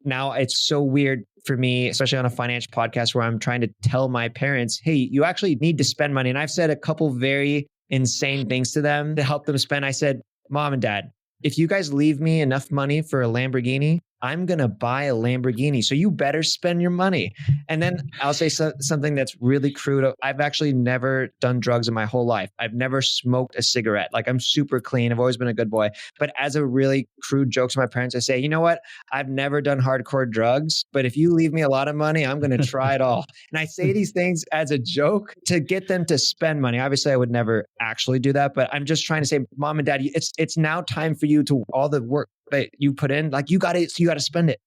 now it's so weird for me, especially on a financial podcast where I'm trying to tell my parents, hey, you actually need to spend money. And I've said a couple very insane things to them to help them spend. I said, Mom and Dad, if you guys leave me enough money for a Lamborghini, I'm going to buy a Lamborghini. So you better spend your money. And then I'll say something that's really crude. I've actually never done drugs in my whole life. I've never smoked a cigarette. Like, I'm super clean. I've always been a good boy. But as a really crude joke to my parents, I say, you know what? I've never done hardcore drugs, but if you leave me a lot of money, I'm going to try it all. And I say these things as a joke to get them to spend money. Obviously, I would never actually do that, but I'm just trying to say, Mom and Dad, it's now time for you to all the work that you put in, like, you got it, so you got to spend it.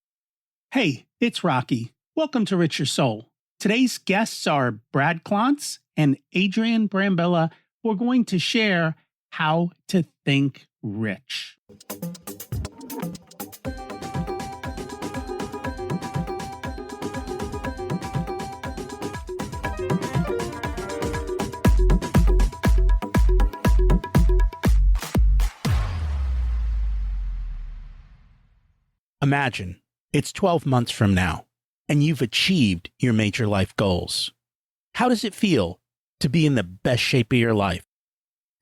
Hey, it's Rocky. Welcome to Rich Your Soul. Today's guests are Brad Klontz and Adrian Brambila, who are going to share how to think rich. Imagine it's 12 months from now, and you've achieved your major life goals. How does it feel to be in the best shape of your life?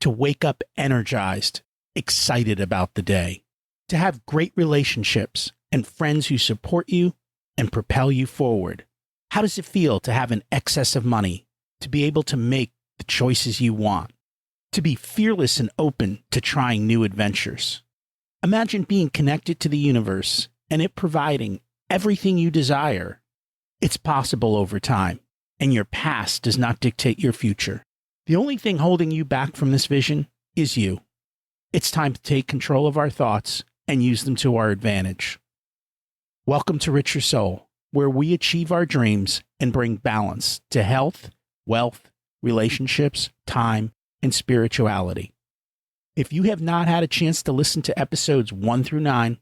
To wake up energized, excited about the day? To have great relationships and friends who support you and propel you forward? How does it feel to have an excess of money, to be able to make the choices you want? To be fearless and open to trying new adventures? Imagine being connected to the universe and it providing everything you desire. It's possible over time, and your past does not dictate your future. The only thing holding you back from this vision is you. It's time to take control of our thoughts and use them to our advantage. Welcome to Rich Your Soul, where we achieve our dreams and bring balance to health, wealth, relationships, time, and spirituality. If you have not had a chance to listen to episodes 1 through 9,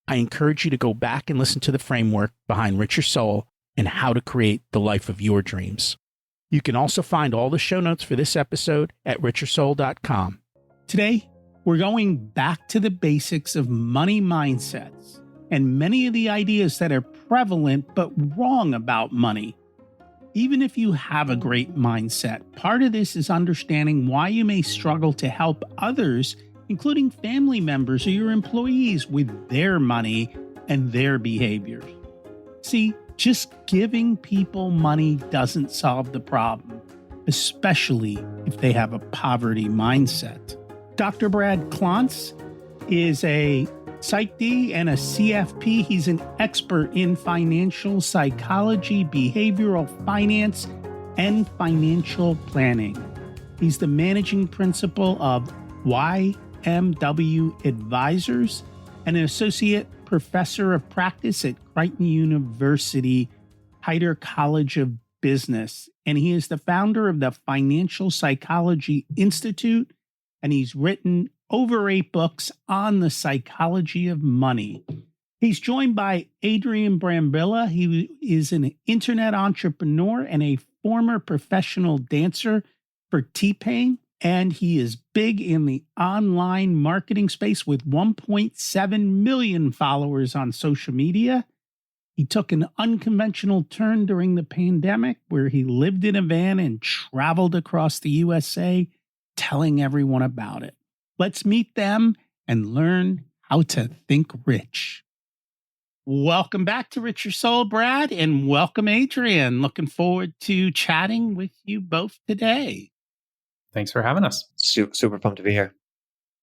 I encourage you to go back and listen to the framework behind Rich Your Soul and how to create the life of your dreams. You can also find all the show notes for this episode at richyoursoul.com. Today, we're going back to the basics of money mindsets and many of the ideas that are prevalent but wrong about money. Even if you have a great mindset, part of this is understanding why you may struggle to help others, including family members or your employees, with their money and their behaviors. See, just giving people money doesn't solve the problem, especially if they have a poverty mindset. Dr. Brad Klontz is a Psych D and a CFP. He's an expert in financial psychology, behavioral finance, and financial planning. He's the managing principal of YMW Advisors and an associate professor of practice at Creighton University, Heider College of Business. And he is the founder of the Financial Psychology Institute, and he's written over 8 books on the psychology of money. He's joined by Adrian Brambila. He is an internet entrepreneur and a former professional dancer for T-Pain. And he is big in the online marketing space with 1.7 million followers on social media. He took an unconventional turn during the pandemic where he lived in a van and traveled across the USA, telling everyone about it. Let's meet them and learn how to think rich. Welcome back to Rich Your Soul, Brad, and welcome, Adrian. Looking forward to chatting with you both today. Thanks for having us. Super pumped to be here.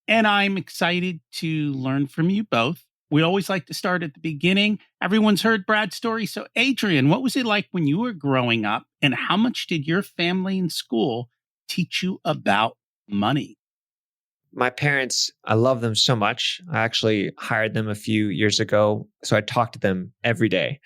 And I'm excited to learn from you both. We always like to start at the beginning. Everyone's heard Brad's story. So, Adrian, what was it like when you were growing up, and how much did your family and school teach you about money? My parents, I love them so much. I actually hired them a few years ago, so I talk to them every day.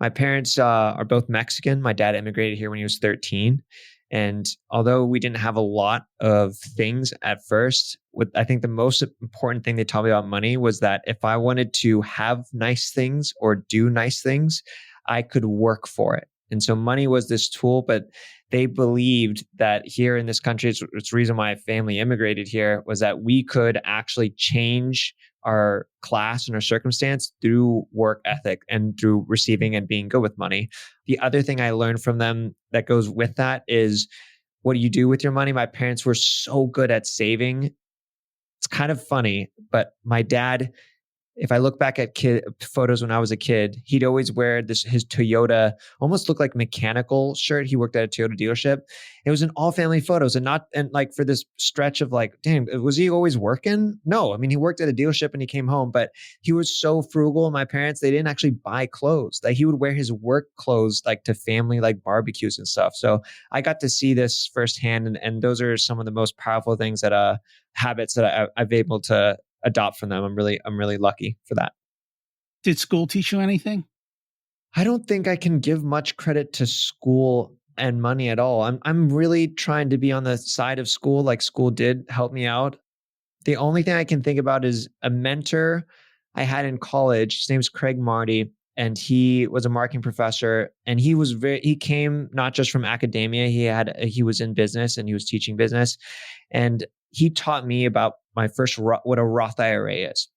My parents are both Mexican. My dad immigrated here when he was 13. And although we didn't have a lot of things at first, I think the most important thing they taught me about money was that if I wanted to have nice things or do nice things, I could work for it. And so money was this tool, but they believed that here in this country, it's the reason my family immigrated here, was that we could actually change our class and our circumstance through work ethic and through receiving and being good with money. The other thing I learned from them that goes with that is, what do you do with your money? My parents were so good at saving. It's kind of funny, but my dad, if I look back at photos when I was a kid, he'd always wear his Toyota, almost looked like mechanical shirt. He worked at a Toyota dealership. It was in all family photos, and like for this stretch of like, damn, was he always working? No, I mean, he worked at a dealership and he came home, but he was so frugal. My parents, they didn't actually buy clothes. Like he would wear his work clothes like to family like barbecues and stuff. So I got to see this firsthand, and those are some of the most powerful things that habits that I've been able to adopt from them. I'm really lucky for that. Did school teach you anything? I don't think I can give much credit to school and money at all. I'm really trying to be on the side of school. Like school did help me out. The only thing I can think about is a mentor I had in college. His name's Craig Marty, and he was a marketing professor. And he came not just from academia. He was in business and he was teaching business, and he taught me about what a Roth IRA is.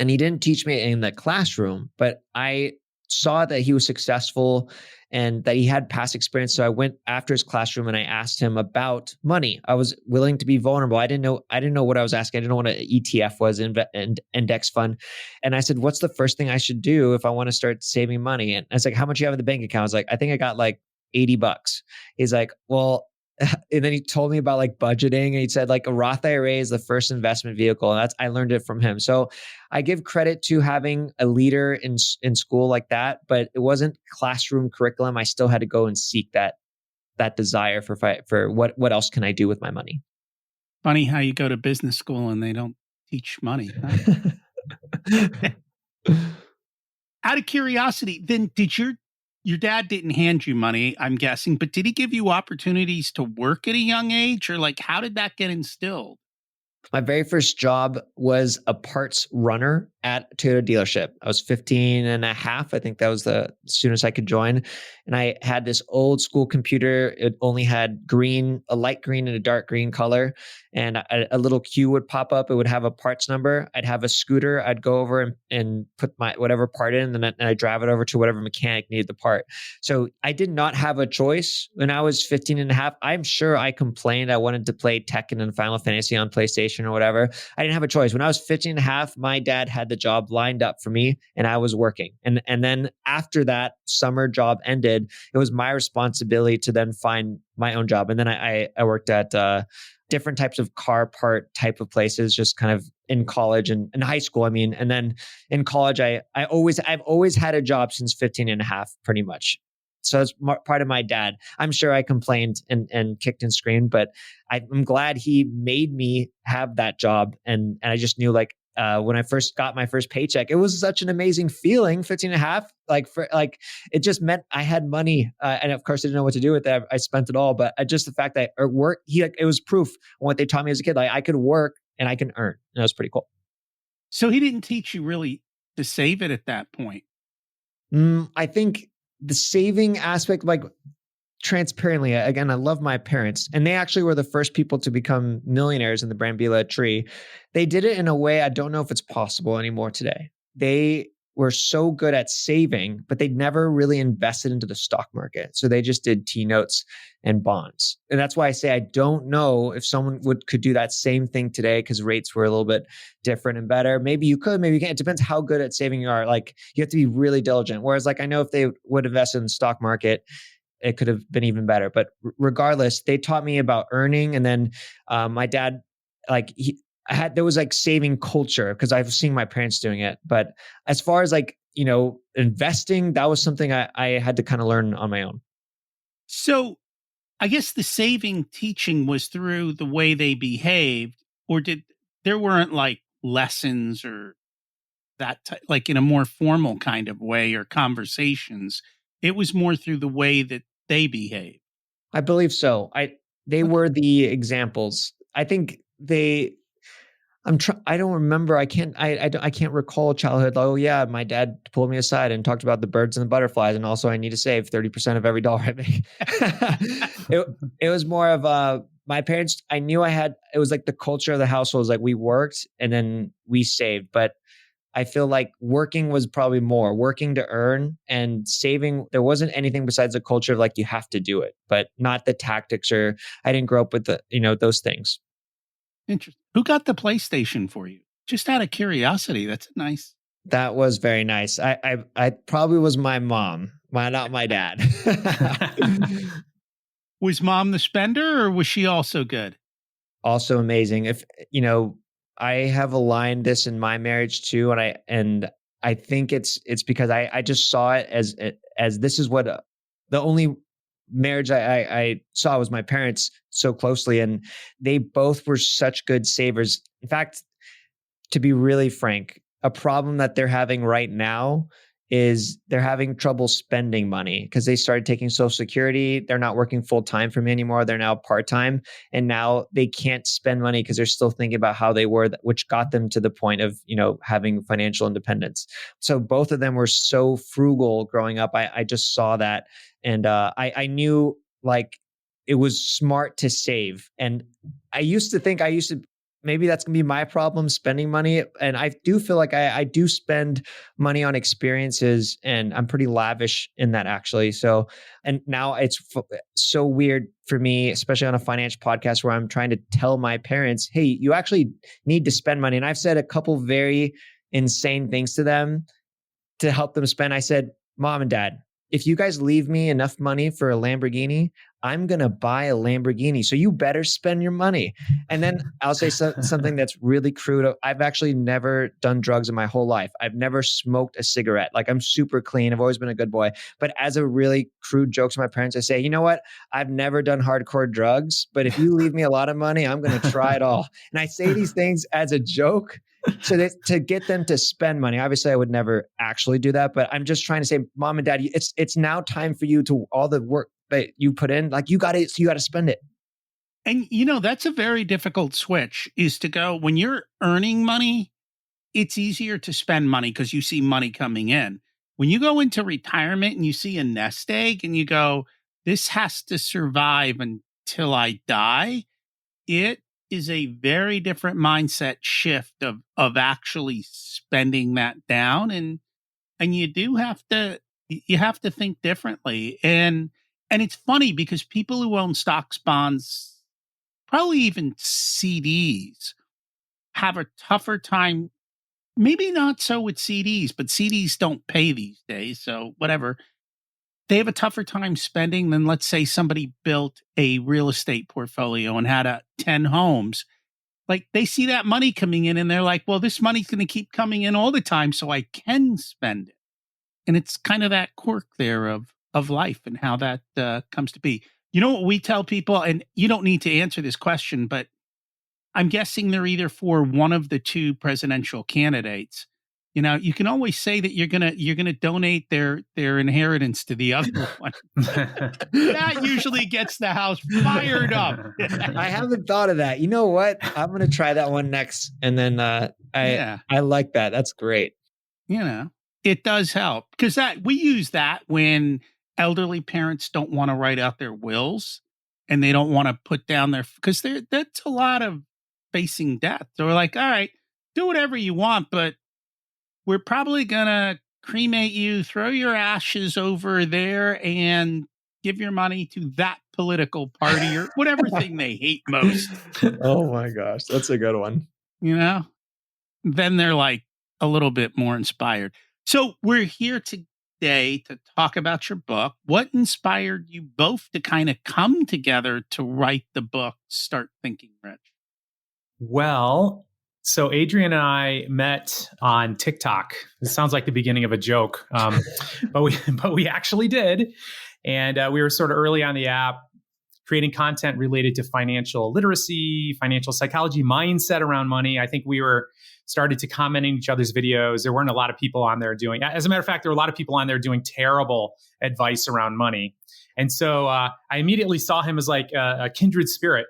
And he didn't teach me in the classroom, but I saw that he was successful and that he had past experience. So I went after his classroom and I asked him about money. I was willing to be vulnerable. I didn't know what I was asking. I didn't know what an ETF was, an index fund. And I said, what's the first thing I should do if I want to start saving money? And I was like, how much do you have in the bank account? I was like, I think I got like $80. He's like, well, and then he told me about like budgeting, and he said like a Roth IRA is the first investment vehicle. And I learned it from him. So I give credit to having a leader in school like that, but it wasn't classroom curriculum. I still had to go and seek that desire for what else can I do with my money? Funny how you go to business school and they don't teach money. Huh? Out of curiosity, then did your dad didn't hand you money, I'm guessing, but did he give you opportunities to work at a young age, or like how did that get instilled? My very first job was a parts runner at a Toyota dealership. I was 15 and a half. I think that was the soonest I could join. And I had this old school computer. It only had a light green and a dark green color. And a little queue would pop up. It would have a parts number. I'd have a scooter. I'd go over and put my whatever part in, and then I'd drive it over to whatever mechanic needed the part. So I did not have a choice when I was 15 and a half. I'm sure I complained. I wanted to play Tekken and Final Fantasy on PlayStation or whatever. I didn't have a choice. When I was 15 and a half, my dad had the job lined up for me and I was working. And then after that summer job ended, it was my responsibility to then find my own job. And then I worked at different types of car part type of places, just kind of in college and in high school. I mean, and then in college, I've always had a job since 15 and a half, pretty much. So that's part of my dad. I'm sure I complained and kicked and screamed, but I'm glad he made me have that job. And I just knew like, when I first got my first paycheck, it was such an amazing feeling, 15 and a half, it just meant I had money. And of course I didn't know what to do with it. I spent it all, but just the fact that I worked, it was proof of what they taught me as a kid. Like I could work and I can earn. And that was pretty cool. So he didn't teach you really to save it at that point. I think the saving aspect, like transparently, again, I love my parents, and they actually were the first people to become millionaires in the Brambila tree. They did it in a way I don't know if it's possible anymore today. They were so good at saving, but they never really invested into the stock market. So they just did T-notes and bonds. And that's why I say I don't know if someone could do that same thing today, because rates were a little bit different and better. Maybe you could, maybe you can't. It depends how good at saving you are. Like you have to be really diligent. Whereas like I know if they would invest in the stock market, it could have been even better. But regardless, they taught me about earning. And then my dad, there was like saving culture because I was seeing my parents doing it. But as far as like, investing, that was something I had to kind of learn on my own. So I guess the saving teaching was through the way they behaved, or there weren't like lessons or that like in a more formal kind of way or conversations. It was more through the way that they behave. I believe so. They were the examples. I think I don't remember. I can't recall childhood. Oh yeah, my dad pulled me aside and talked about the birds and the butterflies, and also I need to save 30% of every dollar I make. It was more of my parents, I knew it was like the culture of the household was like we worked and then we saved. But I feel like working was probably more working to earn, and saving. There wasn't anything besides the culture of like, you have to do it, but not the tactics, or I didn't grow up with those things. Interesting. Who got the PlayStation for you? Just out of curiosity. That's nice. That was very nice. I probably was my mom, not my dad. Was mom the spender or was she also good? Also amazing. If I have aligned this in my marriage too, and I think it's because I just saw it as this is what the only marriage I saw was my parents so closely, and they both were such good savers. In fact, to be really frank, a problem that they're having right now is they're having trouble spending money because they started taking Social Security. They're not working full time for me anymore. They're now part time, and now they can't spend money because they're still thinking about how they were, which got them to the point of having financial independence. So both of them were so frugal growing up. I just saw that, and I knew like it was smart to save. And I used to maybe that's gonna be my problem, spending money. And I do feel like I do spend money on experiences, and I'm pretty lavish in that actually. So, and now it's so weird for me, especially on a finance podcast where I'm trying to tell my parents, hey, you actually need to spend money. And I've said a couple very insane things to them to help them spend. I said, Mom and Dad, if you guys leave me enough money for a Lamborghini, I'm going to buy a Lamborghini. So you better spend your money. And then I'll say something that's really crude. I've actually never done drugs in my whole life. I've never smoked a cigarette. Like, I'm super clean. I've always been a good boy. But as a really crude joke to my parents, I say, you know what? I've never done hardcore drugs, but if you leave me a lot of money, I'm going to try it all. And I say these things as a joke to get them to spend money. Obviously, I would never actually do that, but I'm just trying to say, Mom and Dad, it's now time for you to all the work that you put in, like you got it, so you got to spend it. And that's a very difficult switch, is to go when you're earning money, it's easier to spend money because you see money coming in. When you go into retirement and you see a nest egg and you go, this has to survive until I die, it is a very different mindset shift of actually spending that down. And you have to think differently. And it's funny because people who own stocks, bonds, probably even CDs, have a tougher time. Maybe not so with CDs, but CDs don't pay these days. So whatever. They have a tougher time spending than, let's say, somebody built a real estate portfolio and had 10 homes. Like, they see that money coming in and they're like, well, this money's going to keep coming in all the time, so I can spend it. And it's kind of that quirk there of life and how that comes to be. You know what we tell people, and you don't need to answer this question, but I'm guessing they're either for one of the two presidential candidates. You can always say that you're gonna donate their inheritance to the other one. That usually gets the house fired up. I haven't thought of that. You know what? I'm gonna try that one next, and then I like that. That's great. It does help because that we use that when elderly parents don't want to write out their wills and they don't want to put down because that's a lot of facing death. So we're like, all right, do whatever you want, but we're probably going to cremate you, throw your ashes over there, and give your money to that political party or whatever thing they hate most. Oh my gosh, that's a good one. Then they're like a little bit more inspired. So we're here today to talk about your book. What inspired you both to kind of come together to write the book, Start Thinking Rich? Well, so Adrian and I met on TikTok. This sounds like the beginning of a joke, but we actually did. And we were sort of early on the app, creating content related to financial literacy, financial psychology, mindset around money. I think we started to comment in each other's videos. There weren't a lot of people on there as a matter of fact, there were a lot of people on there doing terrible advice around money. And so I immediately saw him as like a kindred spirit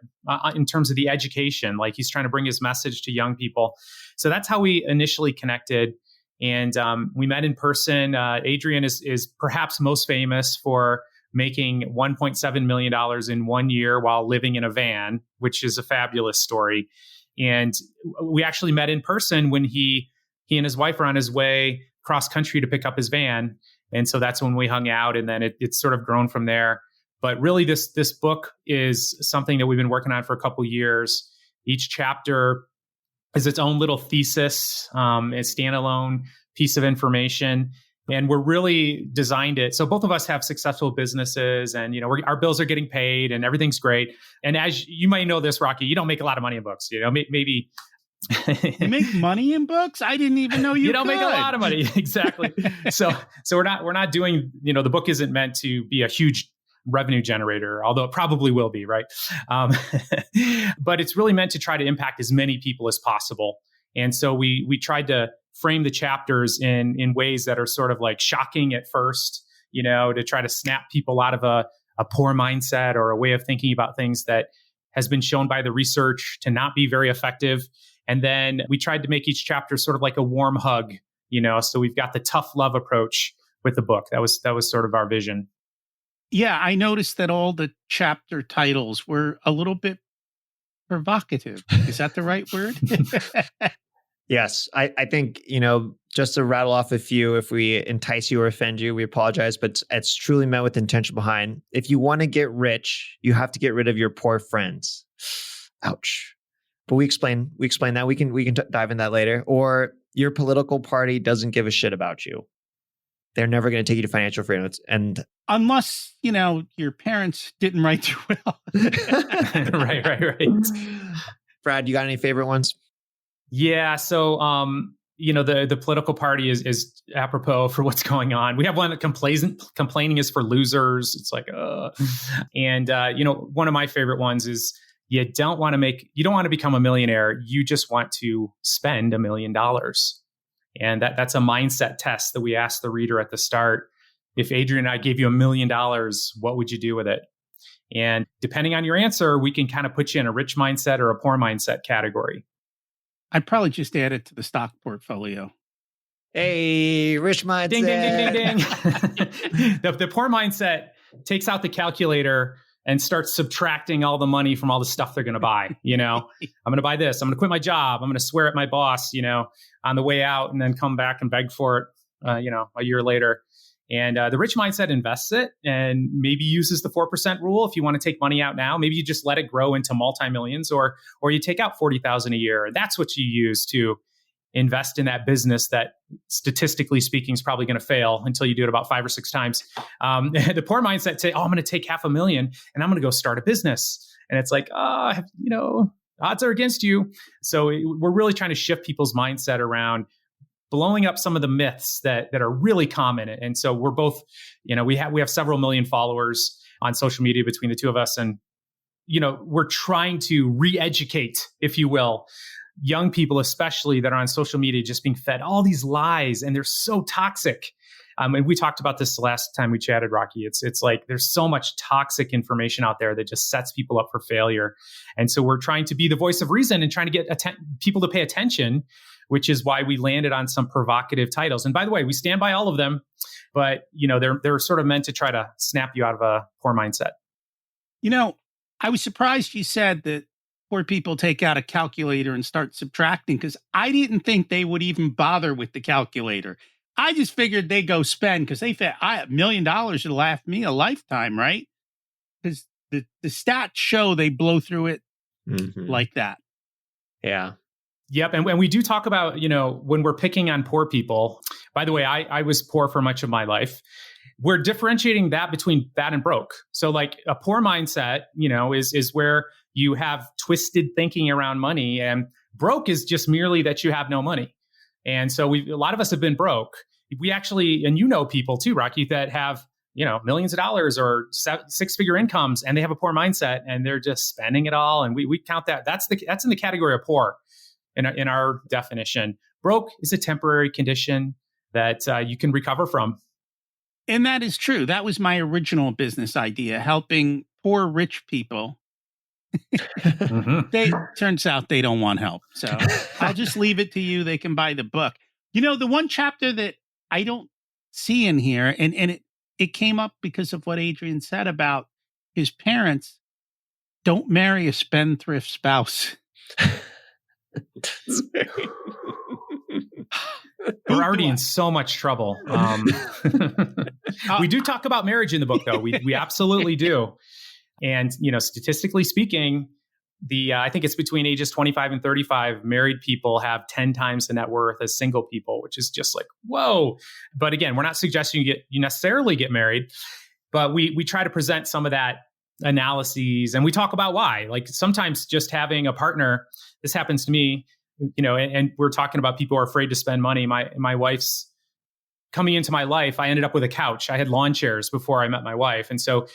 in terms of the education. Like, he's trying to bring his message to young people. So that's how we initially connected. And we met in person. Adrian is perhaps most famous for making $1.7 million in 1 year while living in a van, which is a fabulous story. And we actually met in person when he and his wife were on his way cross country to pick up his van. And so that's when we hung out, and then it's sort of grown from there. But really, this book is something that we've been working on for a couple of years. Each chapter is its own little thesis, a standalone piece of information. And we're really designed it. So both of us have successful businesses, and our bills are getting paid and everything's great. And as you might know this, Rocky, you don't make a lot of money in books. Maybe you make money in books? I didn't even know you don't could. Make a lot of money. Exactly. So we're not doing, the book isn't meant to be a huge revenue generator, although it probably will be, right? But it's really meant to try to impact as many people as possible. And so we tried to frame the chapters in ways that are sort of like shocking at first, to try to snap people out of a poor mindset or a way of thinking about things that has been shown by the research to not be very effective. And then we tried to make each chapter sort of like a warm hug, so we've got the tough love approach with the book. That was sort of our vision. Yeah, I noticed that all the chapter titles were a little bit provocative. Is that the right word? Yes. I think, just to rattle off a few, if we entice you or offend you, we apologize, but it's truly meant with intention behind. If you want to get rich, you have to get rid of your poor friends. Ouch. But we explain that. We can dive in that later. Or your political party doesn't give a shit about you. They're never going to take you to financial freedom. And unless, your parents didn't write your will. Right. Brad, you got any favorite ones? Yeah. So, the political party is apropos for what's going on. We have one that complaining is for losers. It's like, and one of my favorite ones is you don't want to become a millionaire. You just want to spend $1 million. And that's a mindset test that we ask the reader at the start. If Adrian and I gave you $1 million, what would you do with it? And depending on your answer, we can kind of put you in a rich mindset or a poor mindset category. I'd probably just add it to the stock portfolio. Hey, rich mindset. Ding, ding, ding, ding, ding. The poor mindset takes out the calculator and starts subtracting all the money from all the stuff they're going to buy. I'm going to buy this. I'm going to quit my job. I'm going to swear at my boss, on the way out, and then come back and beg for it, a year later. And the rich mindset invests it and maybe uses the 4% rule. If you want to take money out now, maybe you just let it grow into multi-millions, or you take out $40,000 a year. And that's what you use to invest in that business that, statistically speaking, is probably going to fail until you do it about 5 or 6 times. The poor mindset say, I'm going to take $500,000 and I'm going to go start a business. And it's like, odds are against you. So we're really trying to shift people's mindset around blowing up some of the myths that are really common. And so we're both, we have several million followers on social media between the two of us. And, we're trying to re-educate, if you will, young people, especially that are on social media, just being fed all these lies, and they're so toxic. And we talked about this the last time we chatted, Rocky. It's like there's so much toxic information out there that just sets people up for failure. And so we're trying to be the voice of reason and trying to get people to pay attention, which is why we landed on some provocative titles. And by the way, we stand by all of them, but they're sort of meant to try to snap you out of a poor mindset. I was surprised you said that poor people take out a calculator and start subtracting, because I didn't think they would even bother with the calculator. I just figured they go spend, because they said $1 million would last me a lifetime, right? Because the stats show they blow through it like that. Yeah. Yep. And when we do talk about, when we're picking on poor people, by the way, I was poor for much of my life. We're differentiating that between bad and broke. So like a poor mindset, is where you have twisted thinking around money, and broke is just merely that you have no money. And so a lot of us have been broke. We actually, and people too, Rocky, that have, millions of dollars or 6-figure incomes, and they have a poor mindset and they're just spending it all. And we count that. That's in the category of poor in our definition. Broke is a temporary condition that you can recover from. And that is true. That was my original business idea, helping poor rich people. Turns out they don't want help. So I'll just leave it to you. They can buy the book. The one chapter that I don't see in here, and it came up because of what Adrian said about his parents. Don't marry a spendthrift spouse. We're already in so much trouble. We do talk about marriage in the book, though. We absolutely do. And, statistically speaking, I think it's between ages 25 and 35, married people have 10 times the net worth as single people, which is just like, whoa. But again, we're not suggesting you necessarily get married, but we try to present some of that analyses, and we talk about why. Like sometimes just having a partner, this happens to me, and we're talking about people who are afraid to spend money. My wife's coming into my life. I ended up with a couch. I had lawn chairs before I met my wife. And so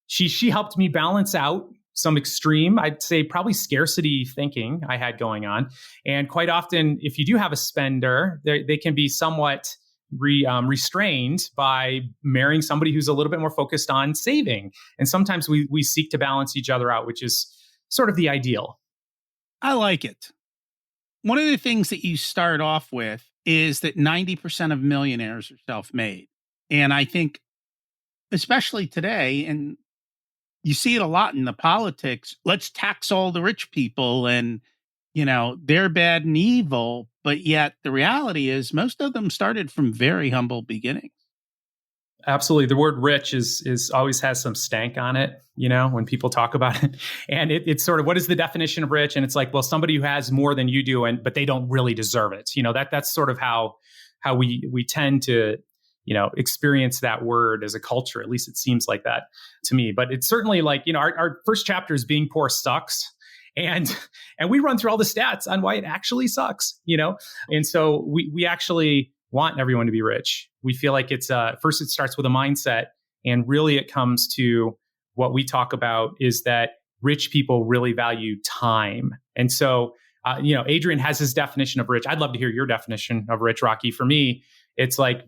she helped me balance out some extreme, I'd say probably scarcity thinking I had going on. And quite often, if you do have a spender, they can be somewhat restrained by marrying somebody who's a little bit more focused on saving. And sometimes we seek to balance each other out, which is sort of the ideal. I like it. One of the things that you start off with is that 90% of millionaires are self-made. And I think, especially today, and you see it a lot in the politics, let's tax all the rich people and, they're bad and evil. But yet the reality is most of them started from very humble beginnings. Absolutely. The word rich is always has some stank on it, when people talk about it. And it's sort of, what is the definition of rich? And it's like, well, somebody who has more than you do, but they don't really deserve it. That's sort of how we tend to, experience that word as a culture. At least it seems like that to me. But it's certainly like, our first chapter is Being Poor Sucks. And we run through all the stats on why it actually sucks, And so we actually want everyone to be rich. We feel like it's first it starts with a mindset, and really it comes to what we talk about is that rich people really value time. And so, Adrian has his definition of rich. I'd love to hear your definition of rich, Rocky. For me, it's like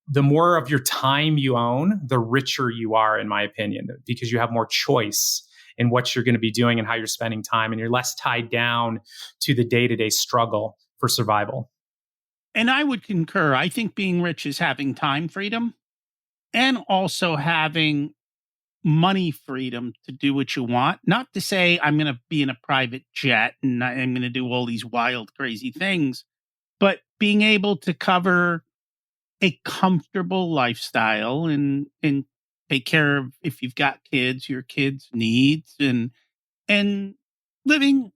the more of your time you own, the richer you are, in my opinion, because you have more choice in what you're going to be doing and how you're spending time, and you're less tied down to the day-to-day struggle for survival. And I would concur. I think being rich is having time freedom and also having money freedom to do what you want. Not to say I'm going to be in a private jet and I'm going to do all these wild, crazy things, but being able to cover a comfortable lifestyle and take care of, if you've got kids, your kids' needs, and living,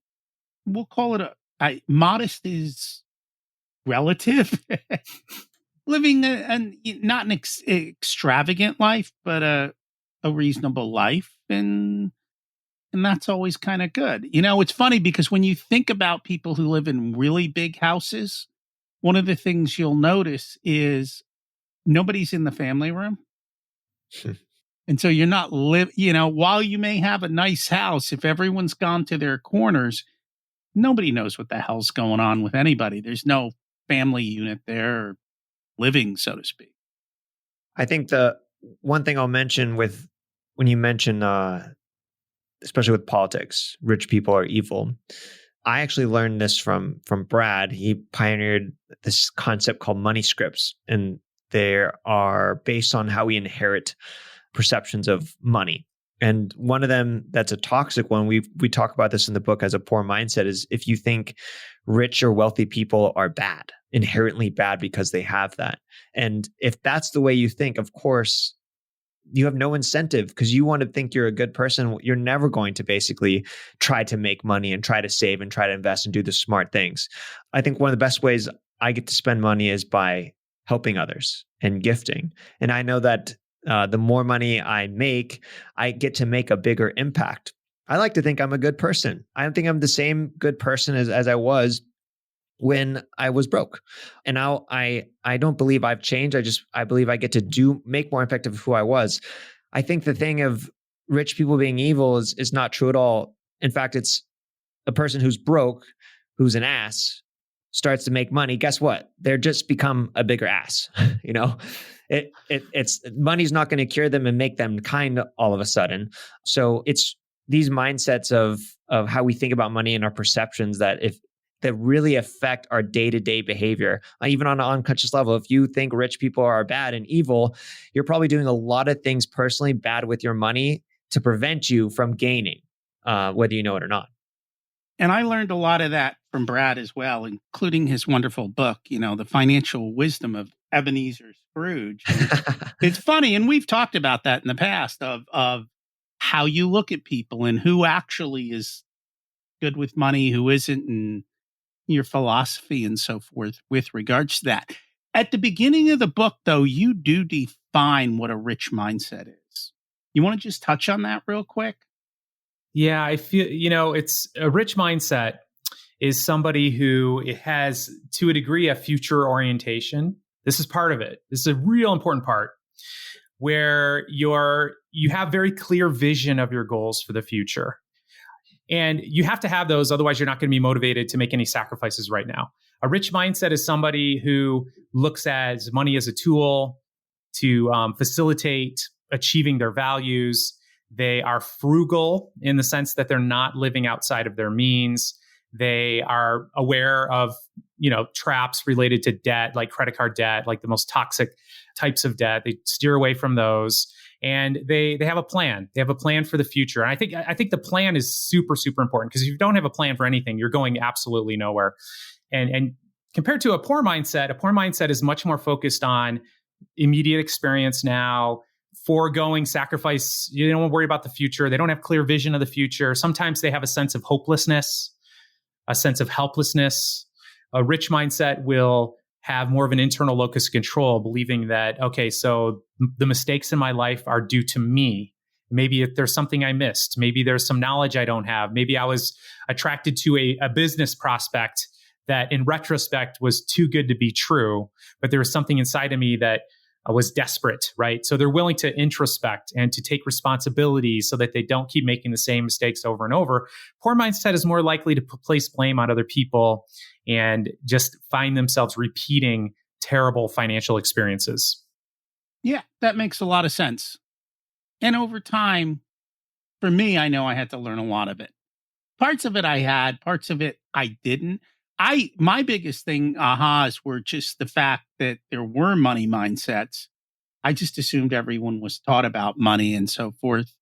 we'll call it modest is relative. Living not an extravagant life, but a reasonable life. And that's always kind of good. It's funny because when you think about people who live in really big houses, one of the things you'll notice is nobody's in the family room. And so you're not while you may have a nice house, if everyone's gone to their corners, nobody knows what the hell's going on with anybody. There's no family unit there or living, so to speak. I think the one thing I'll mention when you mention, especially with politics, rich people are evil. I actually learned this from Brad. He pioneered this concept called money scripts, and they are based on how we inherit perceptions of money. And one of them that's a toxic one, we talk about this in the book as a poor mindset, is if you think rich or wealthy people are bad, inherently bad because they have that. And if that's the way you think, of course, you have no incentive because you want to think you're a good person. You're never going to basically try to make money and try to save and try to invest and do the smart things. I think one of the best ways I get to spend money is by helping others and gifting. And I know that the more money I make, I get to make a bigger impact. I like to think I'm a good person. I don't think I'm the same good person as I was when I was broke. And now I don't believe I've changed. I believe I get to make more impact of who I was. I think the thing of rich people being evil is not true at all. In fact, it's a person who's broke, who's an ass, starts to make money. Guess what? They're just become a bigger ass. It's money's not going to cure them and make them kind all of a sudden. So it's these mindsets of how we think about money and our perceptions that that really affect our day-to-day behavior, even on an unconscious level. If you think rich people are bad and evil, you're probably doing a lot of things personally bad with your money to prevent you from gaining, whether you know it or not. And I learned a lot of that from Brad as well, including his wonderful book, The Financial Wisdom of Ebenezer Scrooge. It's funny, and we've talked about that in the past of how you look at people and who actually is good with money, who isn't, and your philosophy and so forth with regards to that. At the beginning of the book, though, you do define what a rich mindset is. You want to just touch on that real quick? Yeah, I feel, it's a rich mindset is somebody who has, to a degree, a future orientation. This is part of it. This is a real important part where you have very clear vision of your goals for the future. And you have to have those, otherwise you're not going to be motivated to make any sacrifices right now. A rich mindset is somebody who looks at money as a tool to facilitate achieving their values. They are frugal in the sense that they're not living outside of their means. They are aware of, traps related to debt, like credit card debt, like the most toxic types of debt. They steer away from those. And they have a plan. They have a plan for the future. And I think the plan is super, super important, because if you don't have a plan for anything, you're going absolutely nowhere. And compared to a poor mindset is much more focused on immediate experience now, foregoing sacrifice. You don't worry about the future. They don't have clear vision of the future. Sometimes they have a sense of hopelessness, a sense of helplessness. A rich mindset will have more of an internal locus of control, believing that, okay, so the mistakes in my life are due to me. Maybe if there's something I missed, maybe there's some knowledge I don't have. Maybe I was attracted to a business prospect that in retrospect was too good to be true, but there was something inside of me that was desperate, right? So they're willing to introspect and to take responsibility so that they don't keep making the same mistakes over and over. Poor mindset is more likely to place blame on other people and just find themselves repeating terrible financial experiences. Yeah, that makes a lot of sense. And over time, for me, I know I had to learn a lot of it. Parts of it I had, parts of it I didn't. My biggest ahas were just the fact that there were money mindsets. I just assumed everyone was taught about money and so forth,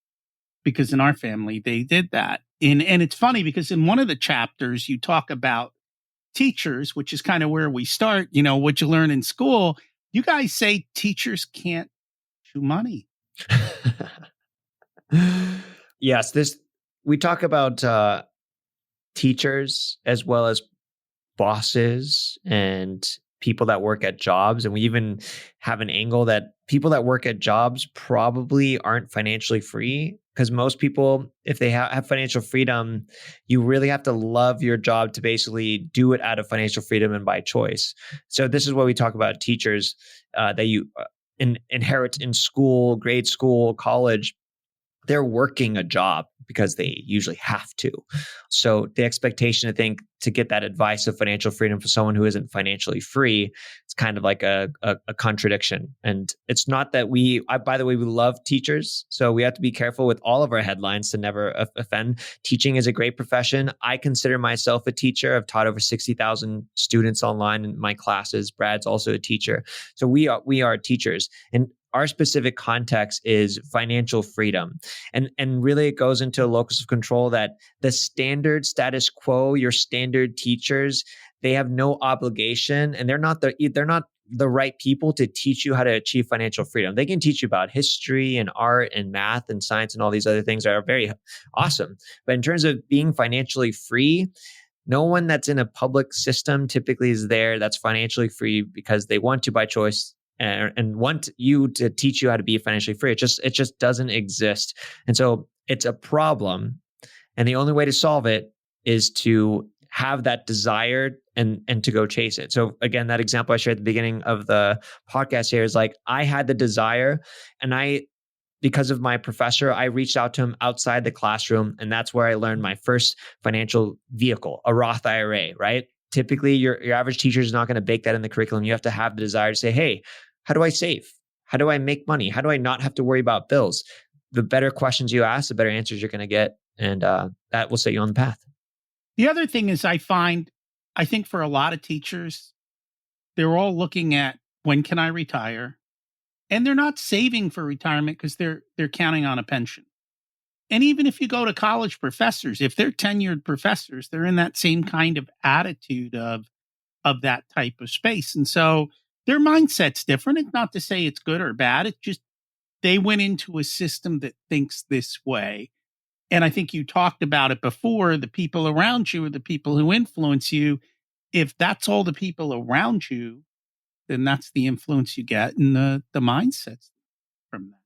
because in our family, they did that. And it's funny because in one of the chapters, you talk about teachers, which is kind of where we start, what you learn in school. You guys say teachers can't do money. Yes, we talk about teachers as well as bosses and people that work at jobs. And we even have an angle that people that work at jobs probably aren't financially free, because most people, if they have financial freedom, you really have to love your job to basically do it out of financial freedom and by choice. So this is what we talk about teachers that you inherit in school, grade school, college. They're working a job because they usually have to. So the expectation to get that advice of financial freedom for someone who isn't financially free, it's kind of like a contradiction. And it's not that by the way, we love teachers. So we have to be careful with all of our headlines to never offend. Teaching is a great profession. I consider myself a teacher. I've taught over 60,000 students online in my classes. Brad's also a teacher. So we are teachers. And our specific context is financial freedom. And really it goes into a locus of control that the standard status quo, your standard teachers, they have no obligation, and they're not the right people to teach you how to achieve financial freedom. They can teach you about history and art and math and science and all these other things that are very awesome. But in terms of being financially free, no one that's in a public system typically is there that's financially free because they want to by choice and want you to teach you how to be financially free. It just doesn't exist. And so it's a problem. And the only way to solve it is to have that desire and to go chase it. So again, that example I shared at the beginning of the podcast here is like, I had the desire, and because of my professor, I reached out to him outside the classroom. And that's where I learned my first financial vehicle, a Roth IRA, right? Typically, your average teacher is not going to bake that in the curriculum. You have to have the desire to say, hey, how do I save? How do I make money? How do I not have to worry about bills? The better questions you ask, the better answers you're going to get. And that will set you on the path. The other thing is I find I think for a lot of teachers, they're all looking at when can I retire? And they're not saving for retirement because they're counting on a pension. And even if you go to college professors, if they're tenured professors, they're in that same kind of attitude of that type of space. And so their mindset's different. It's not to say it's good or bad. It's just they went into a system that thinks this way. And I think you talked about it before, the people around you are the people who influence you. If that's all the people around you, then that's the influence you get and the mindsets from that.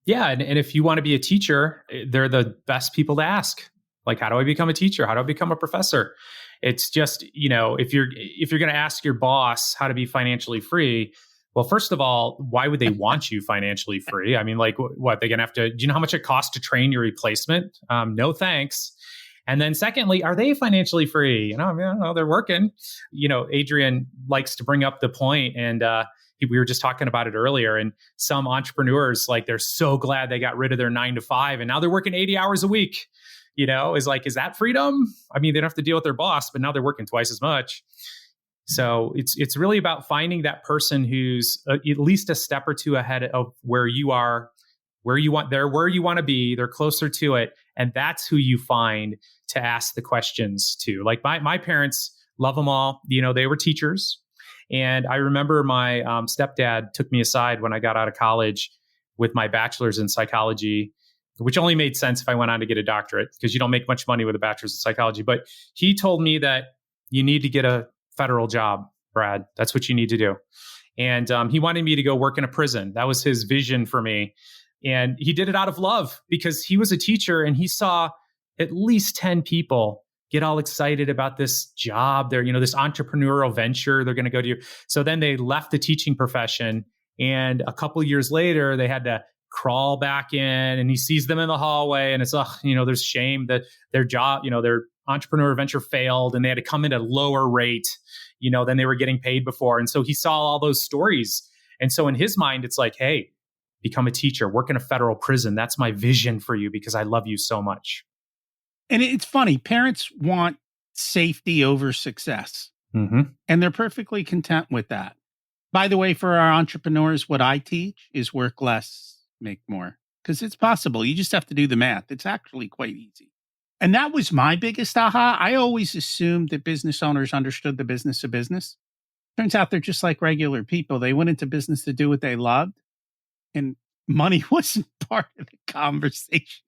Yeah. And if you want to be a teacher, they're the best people to ask. Like, how do I become a teacher? How do I become a professor? It's just, if you're going to ask your boss how to be financially free, well, first of all, why would they want you financially free? I mean, like, what, they're going to have to, do you know how much it costs to train your replacement? No, thanks. And then secondly, are they financially free? I don't know, they're working. Adrian likes to bring up the point, and we were just talking about it earlier. And some entrepreneurs, like, they're so glad they got rid of their 9 to 5 and now they're working 80 hours a week. Is that freedom? I mean, they don't have to deal with their boss, but now they're working twice as much. So it's really about finding that person who's at least a step or two ahead of where you are, where you want to be. They're closer to it. And that's who you find to ask the questions to. Like my parents, love them all. They were teachers. And I remember my stepdad took me aside when I got out of college with my bachelor's in psychology, which only made sense if I went on to get a doctorate, because you don't make much money with a bachelor's in psychology. But he told me that you need to get a federal job, Brad. That's what you need to do. And he wanted me to go work in a prison. That was his vision for me. And he did it out of love, because he was a teacher and he saw at least 10 people get all excited about this job. They're, this entrepreneurial venture they're going to go to. So then they left the teaching profession. And a couple of years later, they had to crawl back in, and he sees them in the hallway, and it's, there's shame that their job, their entrepreneur venture failed and they had to come in at a lower rate, than they were getting paid before. And so he saw all those stories. And so in his mind, it's like, hey, become a teacher, work in a federal prison. That's my vision for you, because I love you so much. And it's funny, parents want safety over success. Mm-hmm. And they're perfectly content with that. By the way, for our entrepreneurs, what I teach is work less, make more, because it's possible. You just have to do the math. It's actually quite easy. And that was my biggest aha. I always assumed that business owners understood the business of business. Turns out they're just like regular people. They went into business to do what they loved, and money wasn't part of the conversation.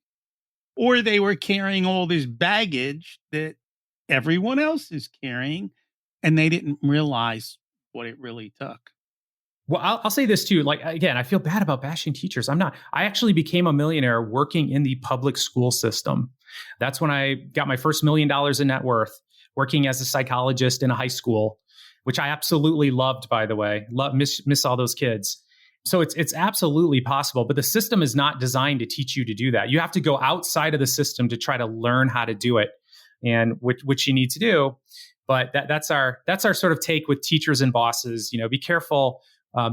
Or they were carrying all this baggage that everyone else is carrying, and they didn't realize what it really took. Well, I'll say this too. Like, again, I feel bad about bashing teachers. I'm not. I actually became a millionaire working in the public school system. That's when I got my first $1 million in net worth, working as a psychologist in a high school, which I absolutely loved, by the way. Miss all those kids. So it's absolutely possible, but the system is not designed to teach you to do that. You have to go outside of the system to try to learn how to do it, and which you need to do. But that's our sort of take with teachers and bosses. Be careful.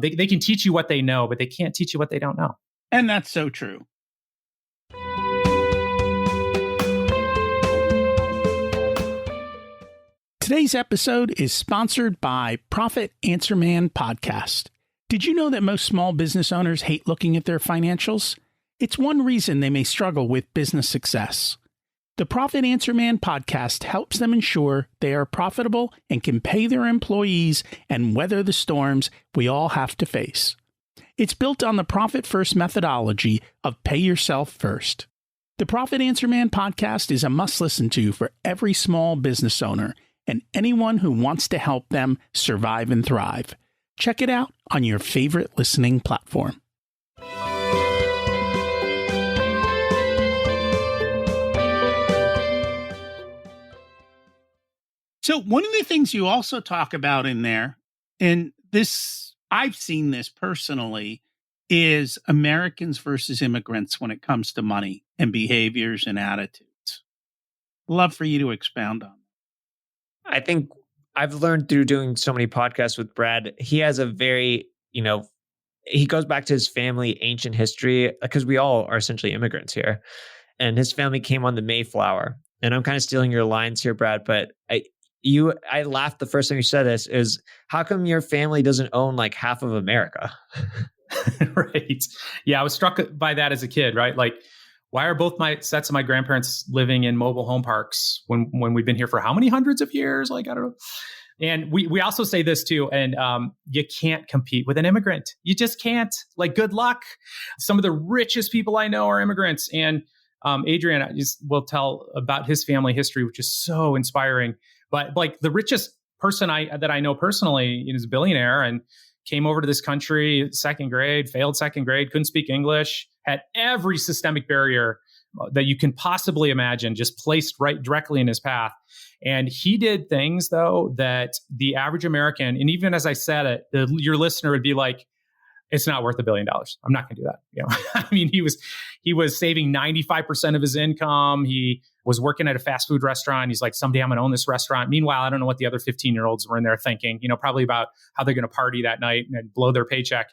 They can teach you what they know, but they can't teach you what they don't know. And that's so true. Today's episode is sponsored by Profit Answer Man Podcast. Did you know that most small business owners hate looking at their financials? It's one reason they may struggle with business success. The Profit Answer Man podcast helps them ensure they are profitable and can pay their employees and weather the storms we all have to face. It's built on the Profit First methodology of pay yourself first. The Profit Answer Man podcast is a must-listen to for every small business owner and anyone who wants to help them survive and thrive. Check it out on your favorite listening platform. So one of the things you also talk about in there, and this, I've seen this personally, is Americans versus immigrants when it comes to money and behaviors and attitudes. Love for you to expound on. I think I've learned through doing so many podcasts with Brad, he has a very, he goes back to his family ancient history, because we all are essentially immigrants here. And his family came on the Mayflower. And I'm kind of stealing your lines here, Brad, but I laughed the first time you said this is, how come your family doesn't own like half of America? Right. Yeah. I was struck by that as a kid, right? Like, why are both my sets of my grandparents living in mobile home parks when we've been here for how many hundreds of years? Like, I don't know. And we also say this too, and you can't compete with an immigrant. You just can't. Like, good luck. Some of the richest people I know are immigrants. And Adrian will tell about his family history, which is so inspiring. But like the richest person that I know personally is a billionaire and came over to this country, second grade, failed second grade, couldn't speak English, had every systemic barrier that you can possibly imagine just placed right directly in his path. And he did things, though, that the average American, and even as I said it, your listener would be like, it's not worth $1 billion. I'm not going to do that. You know, I mean, he was saving 95% of his income. He was working at a fast food restaurant. He's like, someday I'm going to own this restaurant. Meanwhile, I don't know what the other 15-year-olds were in there thinking, probably about how they're going to party that night and blow their paycheck.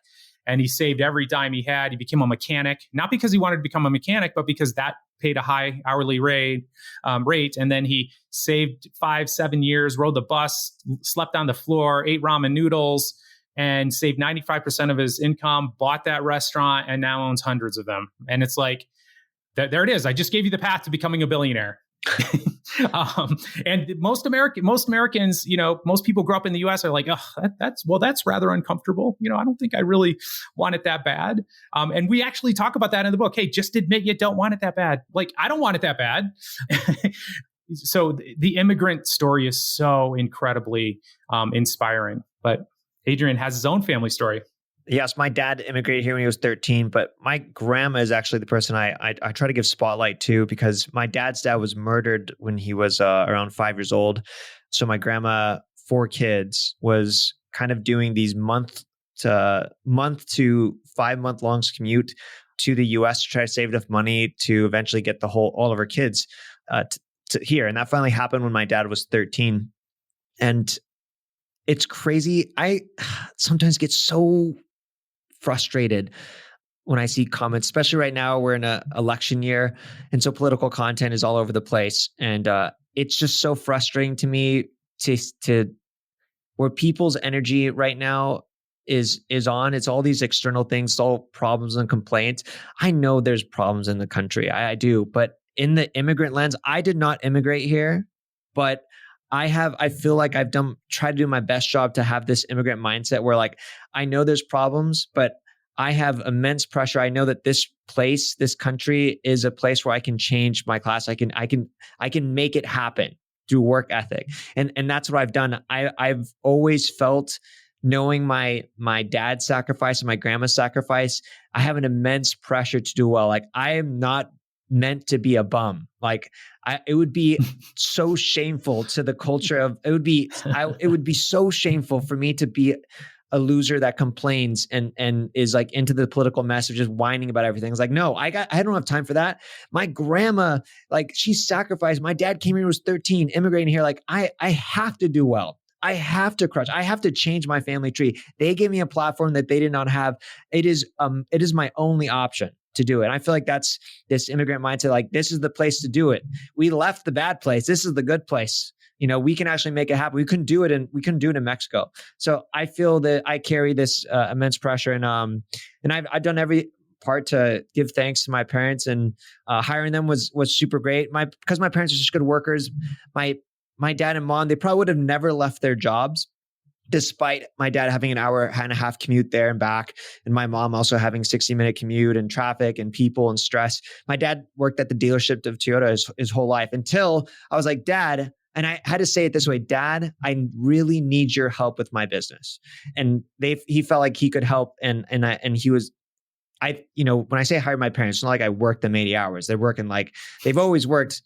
And he saved every dime he had. He became a mechanic, not because he wanted to become a mechanic, but because that paid a high hourly rate. And then he saved 5-7 years, rode the bus, slept on the floor, ate ramen noodles, and saved 95% of his income, bought that restaurant, and now owns hundreds of them. And it's like, there it is. I just gave you the path to becoming a billionaire. And most Americans, most people grow up in the US are like, oh, that's rather uncomfortable. I don't think I really want it that bad. And we actually talk about that in the book. Hey, just admit you don't want it that bad. Like, I don't want it that bad. So the immigrant story is so incredibly inspiring. But Adrian has his own family story. Yes, my dad immigrated here when he was 13, but my grandma is actually the person I try to give spotlight to, because my dad's dad was murdered when he was around 5 years old. So my grandma, 4 kids, was kind of doing these month to 5 month long commute to the US to try to save enough money to eventually get all of her kids to here. And that finally happened when my dad was 13. And it's crazy. I sometimes get so frustrated when I see comments, especially right now, we're in an election year. And so political content is all over the place. And it's just so frustrating to me to where people's energy right now is on. It's all these external things, all problems and complaints. I know there's problems in the country. I do. But in the immigrant lens, I did not immigrate here, but I feel like I've tried to do my best job to have this immigrant mindset where, like, I know there's problems, but I have immense pressure. I know that this country is a place where I can change my class. I can make it happen through work ethic. And that's what I've done. I've always felt, knowing my dad's sacrifice and my grandma's sacrifice, I have an immense pressure to do well. Like, I am not meant to be a bum. Like, it would be so shameful to the culture of, it would be so shameful for me to be a loser that complains and is like into the political mess of just whining about everything. It's like, no, I don't have time for that. My grandma, like, she sacrificed. My dad came here when he was 13, immigrating here. Like, I have to do well. I have to crush. I have to change my family tree. They gave me a platform that they did not have. It is my only option to do it. And I feel like that's this immigrant mindset. Like, this is the place to do it. We left the bad place. This is the good place. We can actually make it happen. We couldn't do it in Mexico. So I feel that I carry this immense pressure, and I've done every part to give thanks to my parents, and hiring them was super great. Because my parents are such good workers. My dad and mom, they probably would have never left their jobs, despite my dad having an hour and a half commute there and back, and my mom also having 60-minute commute and traffic and people and stress. My dad worked at the dealership of Toyota his whole life, until I was like, Dad, and I had to say it this way, Dad, I really need your help with my business. And he felt like he could help. And he was, when I say hire my parents, it's not like I worked them 80 hours. They're working they've always worked,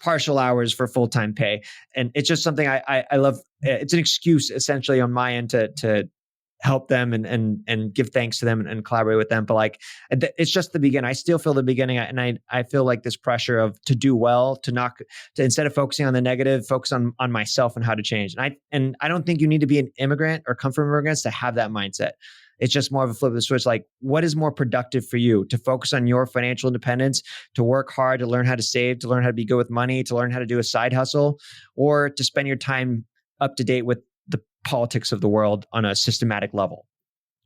partial hours for full-time pay. And it's just something I love. It's an excuse essentially on my end to help them and give thanks to them and collaborate with them. But it's just the beginning. I still feel the beginning. And I feel like this pressure to do well, to instead of focusing on the negative, focus on myself and how to change. And I don't think you need to be an immigrant or come from immigrants to have that mindset. It's just more of a flip of the switch. Like, what is more productive for you? To focus on your financial independence, to work hard, to learn how to save, to learn how to be good with money, to learn how to do a side hustle, or to spend your time up to date with the politics of the world on a systematic level?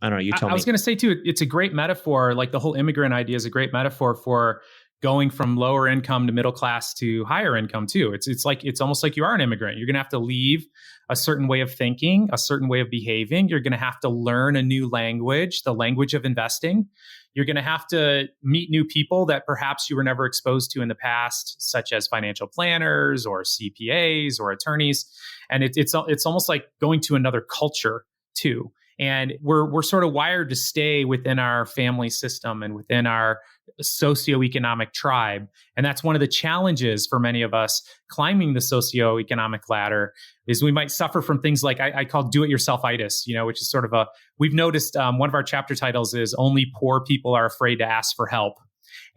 I don't know. You tell me. I was going to say too, it's a great metaphor. Like the whole immigrant idea is a great metaphor for going from lower income to middle class to higher income too. It's almost like you are an immigrant. You're going to have to leave a certain way of thinking, a certain way of behaving. You're going to have to learn a new language, the language of investing. You're going to have to meet new people that perhaps you were never exposed to in the past, such as financial planners or CPAs or attorneys. And it's almost like going to another culture too. And we're sort of wired to stay within our family system and within our socioeconomic tribe. And that's one of the challenges for many of us climbing the socioeconomic ladder is we might suffer from things like I call do-it-yourself-itis, which is sort of we've noticed one of our chapter titles is only poor people are afraid to ask for help.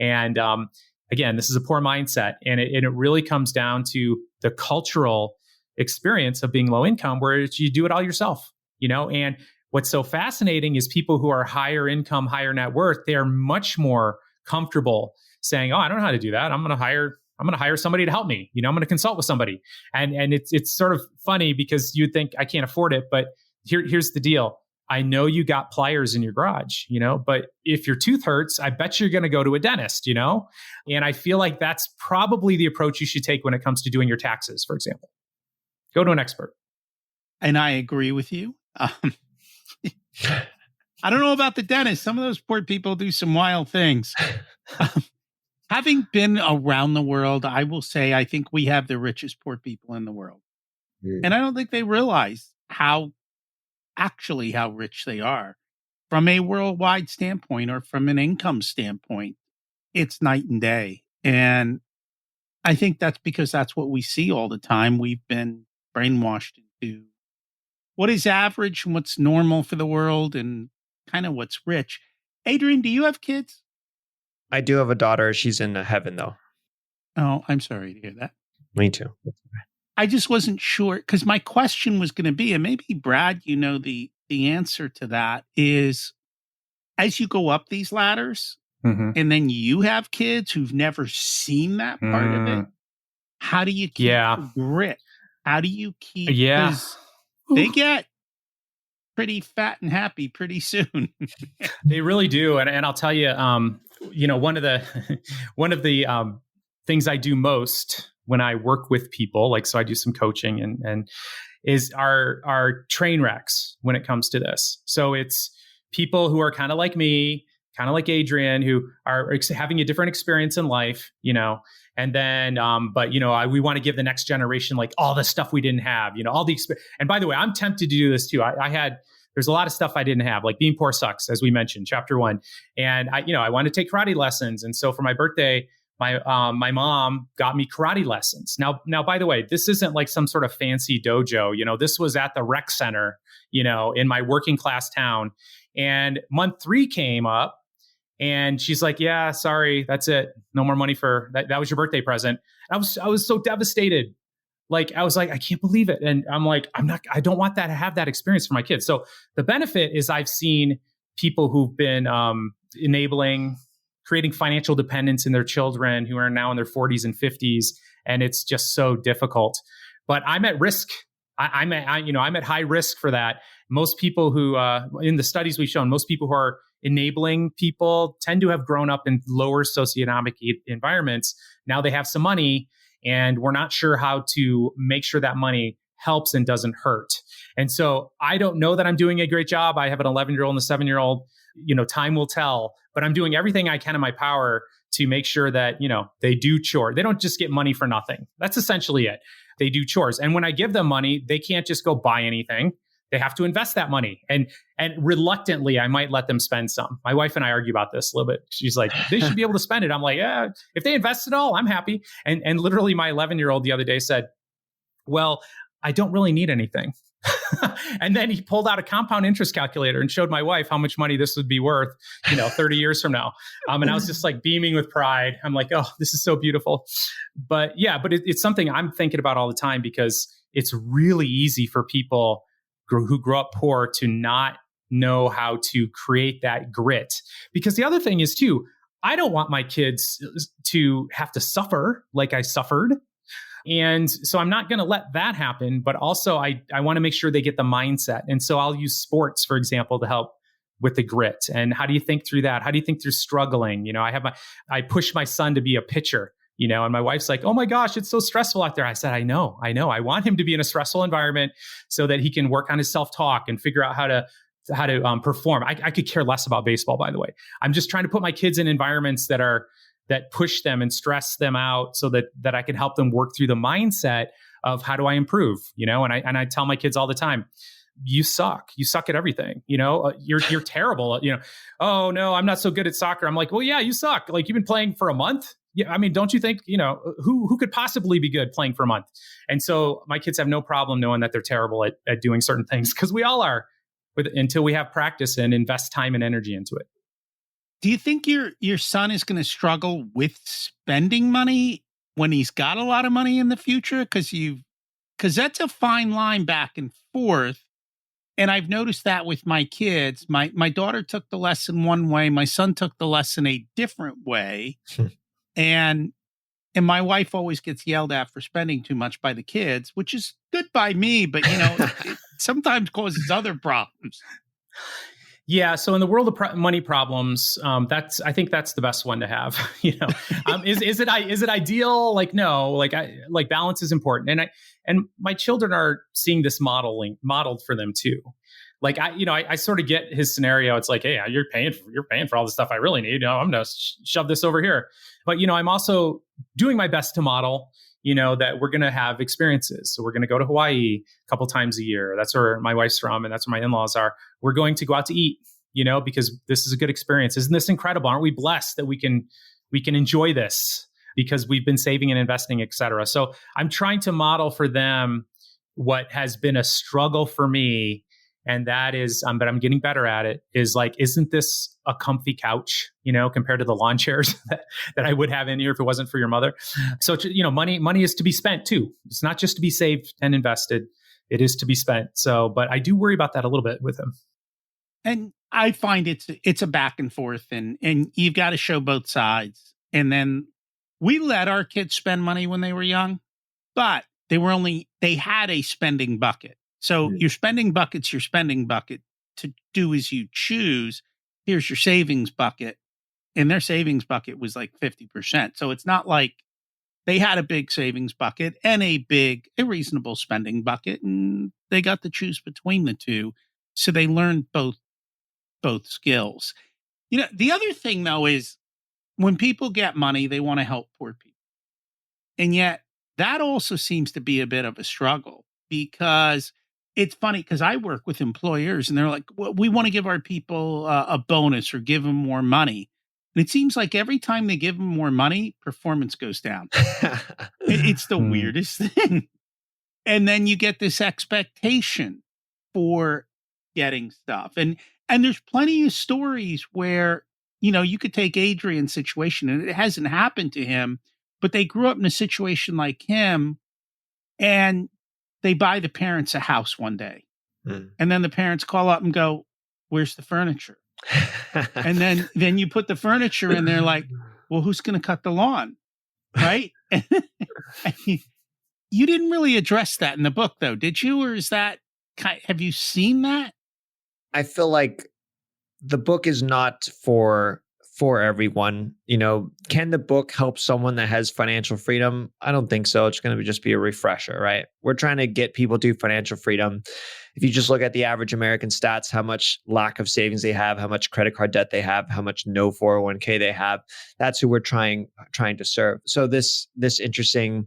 And again, this is a poor mindset. And it really comes down to the cultural experience of being low income where you do it all yourself, and what's so fascinating is people who are higher income, higher net worth, they are much more comfortable saying, "Oh, I don't know how to do that. I'm going to hire somebody to help me. I'm going to consult with somebody." And it's sort of funny because you'd think I can't afford it, but here's the deal. I know you got pliers in your garage, but if your tooth hurts, I bet you're going to go to a dentist, And I feel like that's probably the approach you should take when it comes to doing your taxes, for example. Go to an expert. And I agree with you. I don't know about the dentist. Some of those poor people do some wild things. Having been around the world, I will say I think we have the richest poor people in the world. And I don't think they realize how rich they are from a worldwide standpoint or from an income standpoint. It's night and day. And I think that's because that's what we see all the time. We've been brainwashed into what is average and what's normal for the world and kind of what's rich. Adrian, do you have kids? I do have a daughter. She's in heaven, though. Oh, I'm sorry to hear that. Me too. I just wasn't sure because my question was going to be, and maybe Brad, the answer to that is as you go up these ladders and then you have kids who've never seen that part of it, how do you keep the grit? How do you keep... They get pretty fat and happy pretty soon. They really do. And I'll tell you, one of the things I do most when I work with people, so I do some coaching and is our train wrecks when it comes to this. So it's people who are kind of like me, kind of like Adrian, who are having a different experience in life, and then, we want to give the next generation all the stuff we didn't have, all the experience. And by the way, I'm tempted to do this too. There's a lot of stuff I didn't have, like being poor sucks, as we mentioned, chapter 1. And I wanted to take karate lessons. And so for my birthday, my mom got me karate lessons. Now, by the way, this isn't like some sort of fancy dojo. This was at the rec center, in my working class town. And month 3 came up. And she's like, "Yeah, sorry, that's it. No more money for that. That was your birthday present." I was so devastated. I was like, I can't believe it. And I'm like, I don't want that to have that experience for my kids. So the benefit is I've seen people who've been creating financial dependence in their children who are now in their 40s and 50s. And it's just so difficult. But I'm at risk. I'm at high risk for that. Most people who, in the studies we've shown, most people who are enabling people tend to have grown up in lower socioeconomic environments. Now they have some money and we're not sure how to make sure that money helps and doesn't hurt. And so I don't know that I'm doing a great job. I have an 11-year-old and a 7-year-old, time will tell, but I'm doing everything I can in my power to make sure that, they do chores. They don't just get money for nothing. That's essentially it. They do chores. And when I give them money, they can't just go buy anything. They have to invest that money. And reluctantly, I might let them spend some. My wife and I argue about this a little bit. She's like, they should be able to spend it. I'm like, yeah, if they invest it all, I'm happy. And literally my 11-year-old the other day said, "Well, I don't really need anything." And then he pulled out a compound interest calculator and showed my wife how much money this would be worth, 30 years from now. And I was just beaming with pride. I'm like, oh, this is so beautiful. But it's something I'm thinking about all the time because it's really easy for people who grow up poor to not know how to create that grit. Because the other thing is too, I don't want my kids to have to suffer like I suffered. And so I'm not going to let that happen, but also I want to make sure they get the mindset. And so I'll use sports, for example, to help with the grit. And how do you think through that? How do you think through struggling? I push my son to be a pitcher, and my wife's like, oh my gosh, it's so stressful out there. I said, I know. I want him to be in a stressful environment so that he can work on his self-talk and figure out how to perform. I could care less about baseball, by the way. I'm just trying to put my kids in environments that push them and stress them out so that I can help them work through the mindset of how do I improve, and I tell my kids all the time, you suck at everything, you're terrible, oh no, I'm not so good at soccer. I'm like, well, yeah, you suck. Like, you've been playing for a month. Yeah. I mean, don't you think, who could possibly be good playing for a month? And so my kids have no problem knowing that they're terrible at doing certain things, because we all are, until we have practice and invest time and energy into it. Do you think your son is going to struggle with spending money when he's got a lot of money in the future? Because that's a fine line back and forth. And I've noticed that with my kids. My daughter took the lesson one way. My son took the lesson a different way. and my wife always gets yelled at for spending too much by the kids, which is good by me, but it sometimes causes other problems. Yeah. So in the world of money problems, I think that's the best one to have. Is it ideal? Like, no. Like balance is important, and my children are seeing this modeled for them too. Like I sort of get his scenario. It's like, hey, you're paying for all the stuff I really need. I'm gonna shove this over here. But I'm also doing my best to model, that we're going to have experiences. So we're going to go to Hawaii a couple times a year. That's where my wife's from, and that's where my in-laws are. We're going to go out to eat, because this is a good experience. Isn't this incredible? Aren't we blessed that we can enjoy this because we've been saving and investing, et cetera. So I'm trying to model for them what has been a struggle for me. And that is, but I'm getting better at it, is like, isn't this a comfy couch, compared to the lawn chairs that I would have in here if it wasn't for your mother? So, money is to be spent too. It's not just to be saved and invested. It is to be spent. So, but I do worry about that a little bit with him. And I find it's a back and forth, and you've got to show both sides. And then we let our kids spend money when they were young, but they had a spending bucket. So your spending bucket's your spending bucket to do as you choose. Here's your savings bucket. And their savings bucket was like 50%. So it's not like they had a big savings bucket and a reasonable spending bucket, and they got to choose between the two. So they learned both skills. The other thing though is when people get money, they want to help poor people. And yet that also seems to be a bit of a struggle, because it's funny, because I work with employers and they're like, well, we want to give our people a bonus or give them more money. And it seems like every time they give them more money, performance goes down. It's the weirdest thing. And then you get this expectation for getting stuff. And there's plenty of stories where, you could take Adrian's situation, and it hasn't happened to him, but they grew up in a situation like him, and they buy the parents a house one day. And then the parents call up and go, where's the furniture? And then you put the furniture in there, like, well, who's going to cut the lawn? Right. You didn't really address that in the book though, did you? Or have you seen that? I feel like the book is not for everyone. Can the book help someone that has financial freedom? I don't think so. It's going to just be a refresher, right? We're trying to get people to financial freedom. If you just look at the average American stats, how much lack of savings they have, how much credit card debt they have, how much no 401k they have, that's who we're trying to serve. So this interesting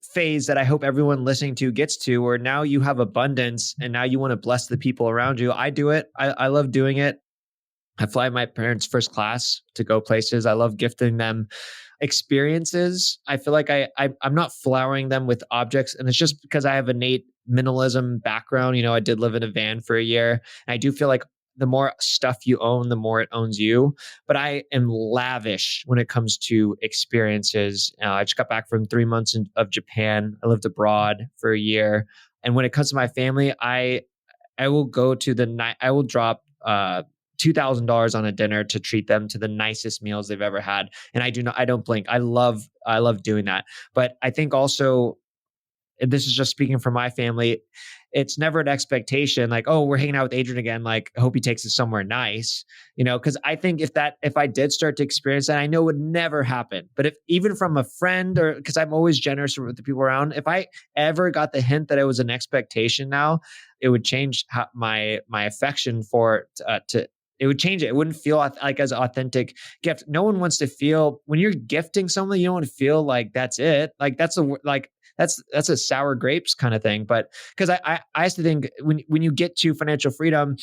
phase that I hope everyone listening to gets to, where now you have abundance and now you want to bless the people around you. I do it. I love doing it. I fly my parents first class to go places. I love gifting them experiences. I feel like I'm not flowering them with objects. And it's just because I have innate minimalism background. I did live in a van for a year. And I do feel like the more stuff you own, the more it owns you. But I am lavish when it comes to experiences. I just got back from 3 months of Japan. I lived abroad for a year. And when it comes to my family, I I will go to the night. I will drop $2,000 on a dinner to treat them to the nicest meals they've ever had. And I don't blink. I love doing that. But I think also, and this is just speaking for my family, it's never an expectation like, oh, we're hanging out with Adrian again. Like, I hope he takes us somewhere nice, because I think if I did start to experience that, I know it would never happen. But if even from a friend, or because I'm always generous with the people around, if I ever got the hint that it was an expectation now, it would change my affection for it would change it. It wouldn't feel like as authentic gift. No one wants to feel when you're gifting something, you don't want to feel like that's it. Like that's a sour grapes kind of thing. But because I used to think when you get to financial freedom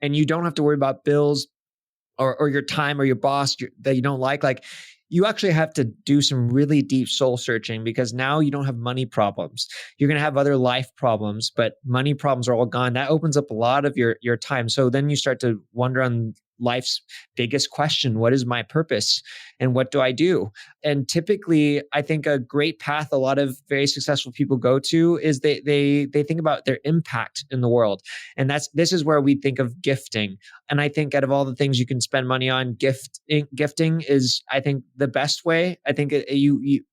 and you don't have to worry about bills or your time or your boss that you don't like you actually have to do some really deep soul searching, because now you don't have money problems. You're going to have other life problems, but money problems are all gone. That opens up a lot of your time. So then you start to wonder on life's biggest question: what is my purpose and what do I do? And typically, I think a great path a lot of very successful people go to is they think about their impact in the world. And this is where we think of gifting. And I think out of all the things you can spend money on, gifting is, I think, the best way. I think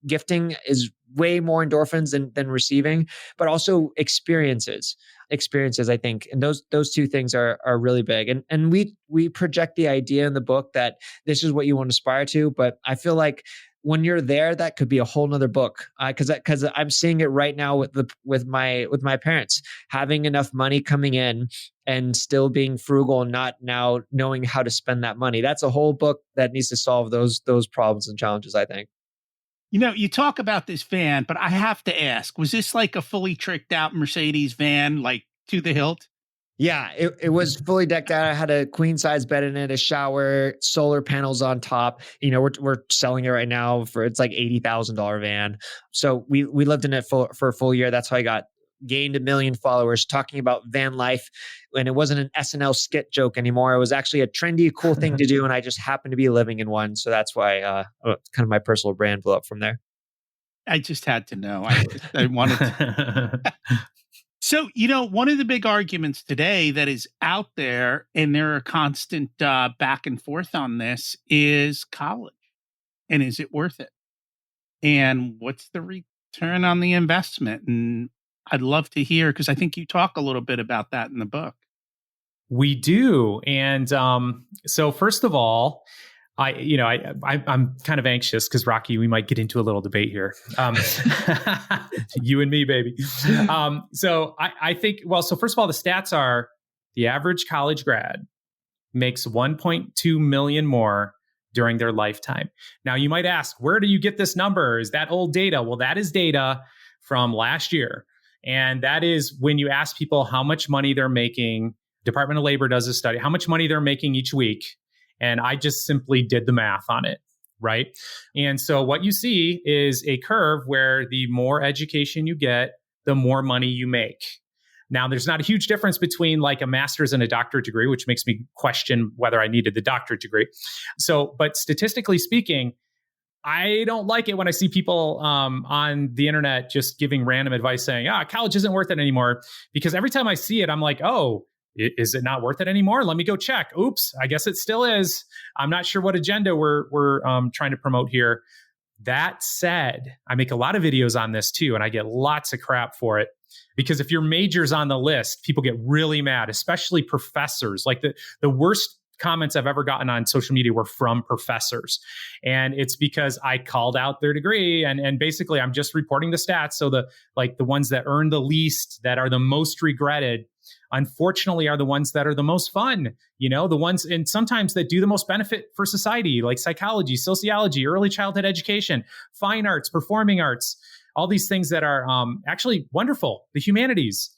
gifting is way more endorphins than receiving, but also experiences, I think. And those two things are really big. And we project the idea in the book that this is what you want to aspire to. But I feel like when you're there, that could be a whole nother book. Cause I'm seeing it right now with my parents having enough money coming in and still being frugal and not now knowing how to spend that money. That's a whole book that needs to solve those problems and challenges, I think. You talk about this van, but I have to ask, was this like a fully tricked out Mercedes van, like to the hilt? Yeah, it was fully decked out. I had a queen size bed in it, a shower, solar panels on top. We're selling it right now it's like $80,000 van. So we lived in it for a full year. That's how I gained 1 million followers talking about van life. And it wasn't an SNL skit joke anymore. It was actually a trendy, cool thing to do. And I just happened to be living in one. So that's why kind of my personal brand blew up from there. I just had to know. I wanted to. So, one of the big arguments today that is out there, and there are constant back and forth on this, is college. And is it worth it? And what's the return on the investment? And I'd love to hear, because I think you talk a little bit about that in the book. We do. And so first of all, I'm kind of anxious because, Rocky, we might get into a little debate here. You and me, baby. So I think, so first of all, the stats are the average college grad makes 1.2 million more during their lifetime. Now, you might ask, where do you get this number? Is that old data? Well, that is data from last year. And that is when you ask people how much money they're making. Department of Labor does a study, how much money they're making each week. And I just simply did the math on it, right? And so what you see is a curve where the more education you get, the more money you make. Now, there's not a huge difference between like a master's and a doctorate degree, which makes me question whether I needed the doctorate degree. So, but statistically speaking, I don't like it when I see people on the internet just giving random advice saying, college isn't worth it anymore. Because every time I see it, I'm like, oh, is it not worth it anymore? Let me go check. Oops, I guess it still is. I'm not sure what agenda we're trying to promote here. That said, I make a lot of videos on this too, and I get lots of crap for it. Because if your major's on the list, people get really mad, especially professors. Like the worst comments I've ever gotten on social media were from professors. And it's because I called out their degree and basically I'm just reporting the stats. So the ones that earn the least, that are the most regretted, unfortunately are the ones that are the most fun, the ones, and sometimes that do the most benefit for society, like psychology, sociology, early childhood education, fine arts, performing arts, all these things that are actually wonderful, the humanities.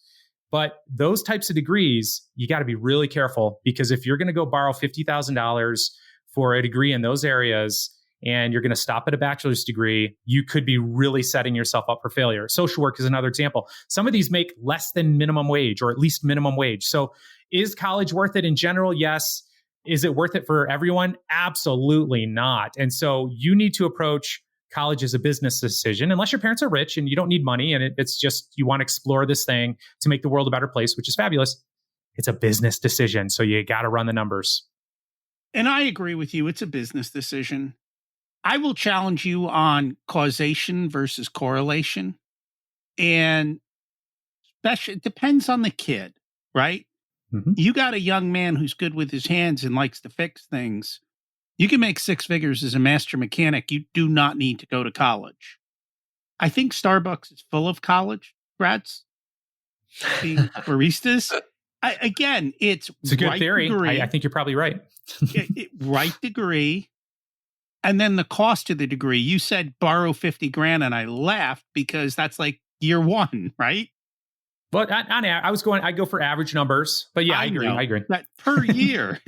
But those types of degrees, you got to be really careful, because if you're going to go borrow $50,000 for a degree in those areas and you're going to stop at a bachelor's degree, you could be really setting yourself up for failure. Social work is another example. Some of these make less than minimum wage, or at least minimum wage. So is college worth it in general? Yes. Is it worth it for everyone? Absolutely not. And so you need to approach college as a business decision, unless your parents are rich and you don't need money and it's just you want to explore this thing to make the world a better place, which is fabulous. it's a business decision. So you got to run the numbers. And I agree with you. It's a business decision. I will challenge you on causation versus correlation. And especially, it depends on the kid, right? Mm-hmm. You got a young man who's good with his hands and likes to fix things. You can make 6 figures as a master mechanic. You do not need to go to college. I think Starbucks is full of college grads being baristas. It's a good right theory. Degree, I think you're probably right. right degree. And then the cost of the degree. You said borrow 50 grand, and I laughed because that's like year 1, right? But I go for average numbers. But yeah, I agree. I agree. That per year,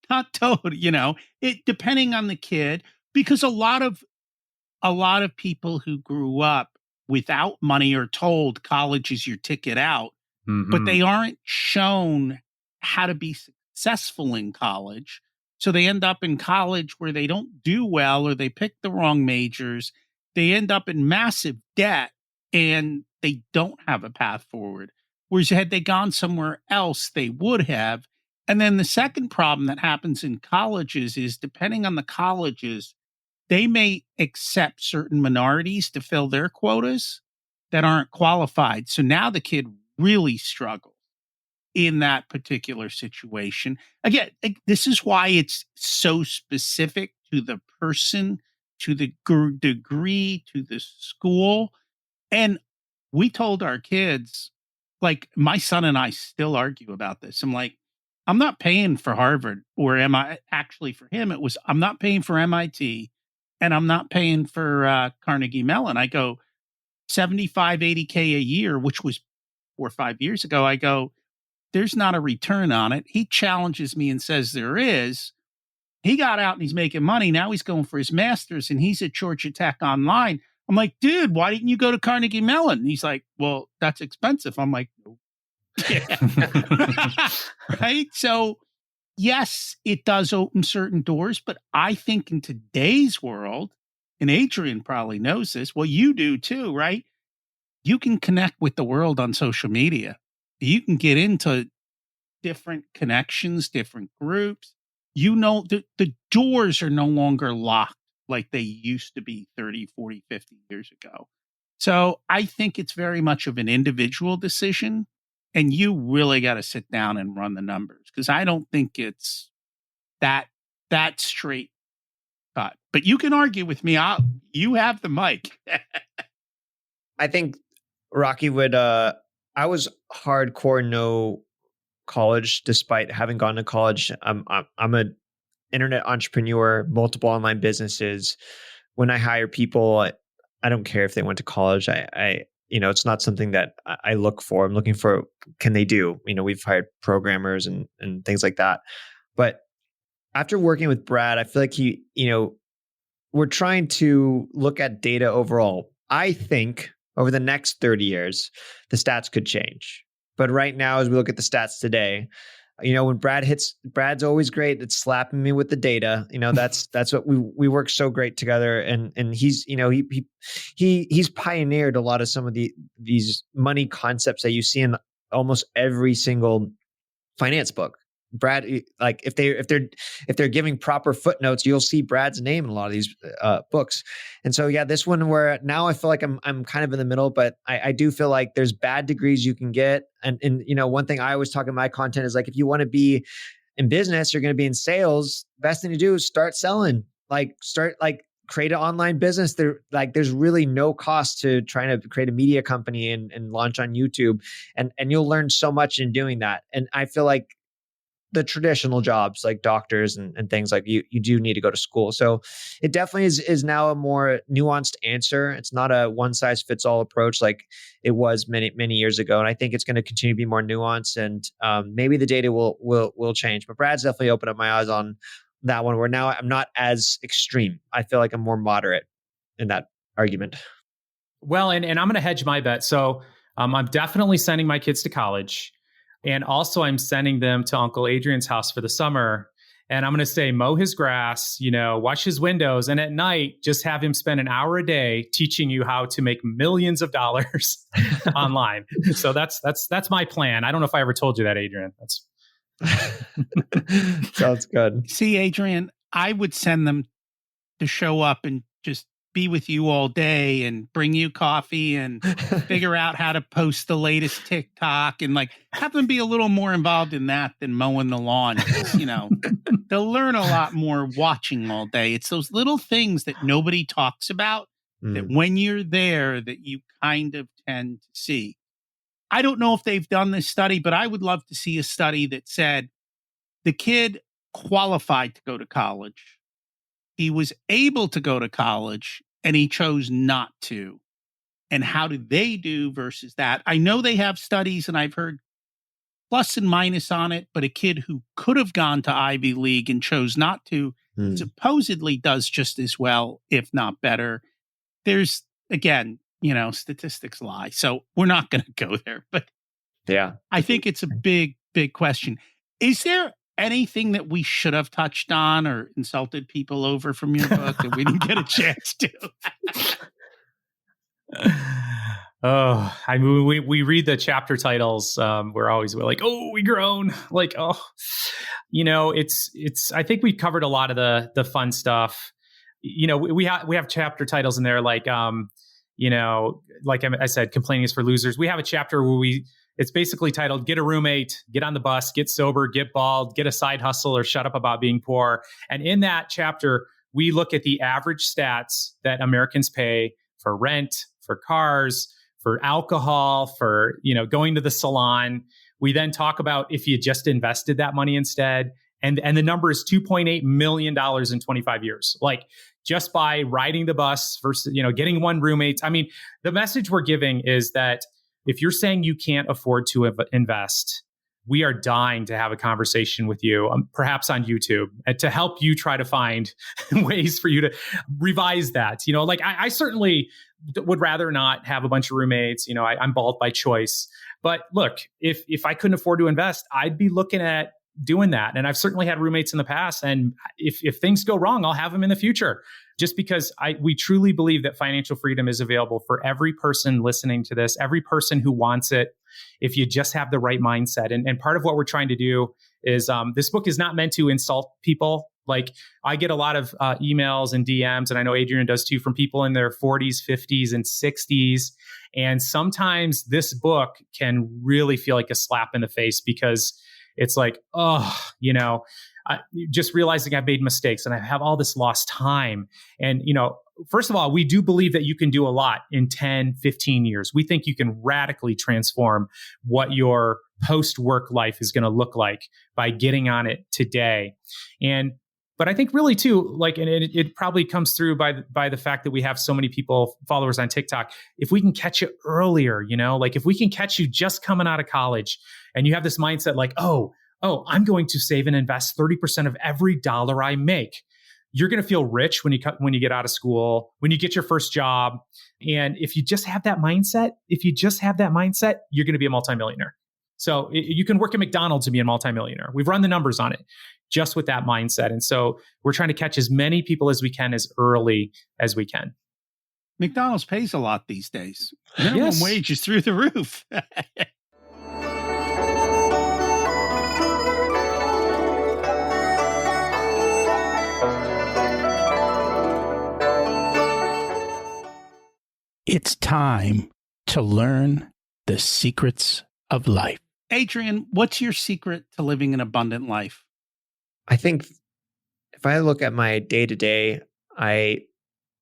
not total. It depending on the kid, because a lot of people who grew up without money are told college is your ticket out, but they aren't shown how to be successful in college. So they end up in college where they don't do well, or they pick the wrong majors. They end up in massive debt and they don't have a path forward. Whereas had they gone somewhere else, they would have. And then the second problem that happens in colleges is, depending on the colleges, they may accept certain minorities to fill their quotas that aren't qualified. So now the kid really struggles in that particular situation. Again, this is why it's so specific to the person, to the degree, to the school. And we told our kids, like my son and I still argue about this. I'm like, I'm not paying for Harvard, or am I? Actually, for him, it was, I'm not paying for MIT and I'm not paying for Carnegie Mellon. I go 75, 80K a year, which was 4 or 5 years ago. I go, there's not a return on it. He challenges me and says there is. He got out and he's making money. Now he's going for his master's and he's at Georgia Tech online. I'm like, dude, why didn't you go to Carnegie Mellon? And he's like, well, that's expensive. I'm like, nope. Yeah. Right? So, yes, it does open certain doors. But I think in today's world, and Adrian probably knows this, well, you do too, right? You can connect with the world on social media. You can get into different connections, different groups. The doors are no longer locked like they used to be 30, 40, 50 years ago. So I think it's very much of an individual decision, and you really got to sit down and run the numbers, because I don't think it's that straight cut. But you can argue with me. You have the mic. I think Rocky would, I was hardcore no college, despite having gone to college. I'm an internet entrepreneur, multiple online businesses. When I hire people, I don't care if they went to college. It's not something that I look for. I'm looking for, can they do? We've hired programmers and things like that. But after working with Brad, I feel like we're trying to look at data overall. I think over the next 30 years, the stats could change. But right now, as we look at the stats today, when Brad's always great at slapping me with the data. That's what we work so great together. And he's, he's pioneered a lot of some of these money concepts that you see in almost every single finance book. Brad, like if they're giving proper footnotes, you'll see Brad's name in a lot of these books. And so, yeah, this one where now I feel like I'm kind of in the middle, but I do feel like there's bad degrees you can get. And one thing I always talk in my content is like, if you want to be in business, you're going to be in sales. Best thing to do is start selling, create an online business. There's really no cost to trying to create a media company and launch on YouTube. And you'll learn so much in doing that. And I feel like the traditional jobs like doctors and things, like you do need to go to school. So it definitely is now a more nuanced answer. It's not a one size fits all approach like it was many, many years ago. And I think it's going to continue to be more nuanced, and maybe the data will change. But Brad's definitely opened up my eyes on that one, where now I'm not as extreme. I feel like I'm more moderate in that argument. Well, and I'm going to hedge my bet. So I'm definitely sending my kids to college. And also I'm sending them to Uncle Adrian's house for the summer. And I'm going to say, mow his grass, wash his windows. And at night, just have him spend an hour a day teaching you how to make millions of dollars online. So that's my plan. I don't know if I ever told you that, Adrian. Sounds good. See, Adrian, I would send them to show up and just be with you all day and bring you coffee and figure out how to post the latest TikTok and have them be a little more involved in that than mowing the lawn. They'll learn a lot more watching all day. It's those little things that nobody talks about that when you're there that you kind of tend to see. I don't know if they've done this study, but I would love to see a study that said the kid qualified to go to college. He was able to go to college and he chose not to. And how did they do versus that? I know they have studies and I've heard plus and minus on it, but a kid who could have gone to Ivy League and chose not to supposedly does just as well, if not better. There's, again, statistics lie. So we're not going to go there. But yeah, I think it's a big, big question. Is there anything that we should have touched on or insulted people over from your book that we didn't get a chance to? I mean, we read the chapter titles. We're like, oh, we groan. It's. I think we covered a lot of the fun stuff. We have chapter titles in there like I said, complaining is for losers. We have a chapter where it's basically titled, Get a Roommate, Get on the Bus, Get Sober, Get Bald, Get a Side Hustle, or Shut Up About Being Poor. And in that chapter, we look at the average stats that Americans pay for rent, for cars, for alcohol, for, going to the salon. We then talk about if you just invested that money instead. And the number is $2.8 million in 25 years. Just by riding the bus versus, getting one roommate. I mean, the message we're giving is that if you're saying you can't afford to invest, we are dying to have a conversation with you, perhaps on YouTube, to help you try to find ways for you to revise that. I certainly would rather not have a bunch of roommates. I'm bald by choice. But look, if I couldn't afford to invest, I'd be looking at doing that. And I've certainly had roommates in the past. And if things go wrong, I'll have them in the future. Just because we truly believe that financial freedom is available for every person listening to this, every person who wants it, if you just have the right mindset. And part of what we're trying to do is this book is not meant to insult people. I get a lot of emails and DMs, and I know Adrian does too, from people in their 40s, 50s, and 60s. And sometimes this book can really feel like a slap in the face because it's just realizing I've made mistakes and I have all this lost time. And, first of all, we do believe that you can do a lot in 10, 15 years. We think you can radically transform what your post-work life is going to look like by getting on it today. But I think really too, and it probably comes through by the fact that we have so many followers on TikTok. If we can catch you earlier, if we can catch you just coming out of college and you have this mindset I'm going to save and invest 30% of every dollar I make. You're going to feel rich when you get out of school, when you get your first job. And if you just have that mindset, you're going to be a multimillionaire. So you can work at McDonald's and be a multimillionaire. We've run the numbers on it just with that mindset. And so we're trying to catch as many people as we can as early as we can. McDonald's pays a lot these days. Minimum wage is through the roof. It's time to learn the secrets of life. Adrian, what's your secret to living an abundant life? I think if I look at my day-to-day, I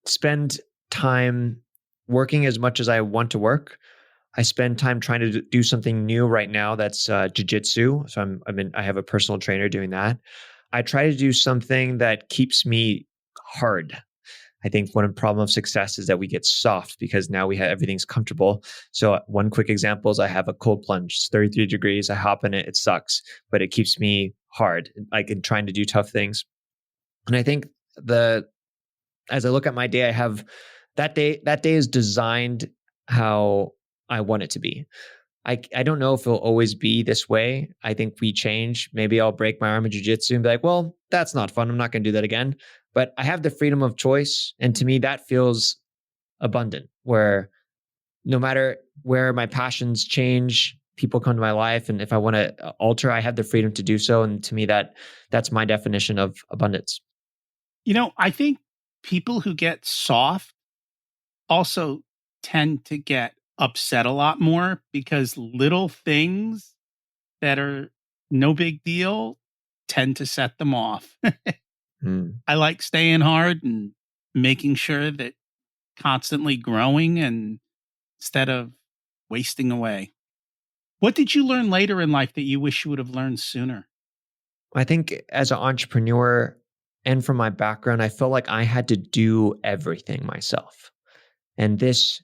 spend time working as much as I want to work. I spend time trying to do something new right now. That's jiu-jitsu. So I have a personal trainer doing that. I try to do something that keeps me hard. I think one problem of success is that we get soft because now everything's comfortable. So one quick example is I have a cold plunge. It's 33 degrees. I hop in it. It sucks, but it keeps me hard, in trying to do tough things. And I think as I look at my day, I have that day is designed how I want it to be. I don't know if it'll always be this way. I think we change. Maybe I'll break my arm in jujitsu and be like, well, that's not fun. I'm not going to do that again. But I have the freedom of choice. And to me, that feels abundant, where no matter where my passions change, people come to my life. And if I want to alter, I have the freedom to do so. And to me, that's my definition of abundance. I think people who get soft also tend to get upset a lot more because little things that are no big deal tend to set them off. I like staying hard and making sure that constantly growing and instead of wasting away. What did you learn later in life that you wish you would have learned sooner? I think as an entrepreneur and from my background, I felt like I had to do everything myself. And this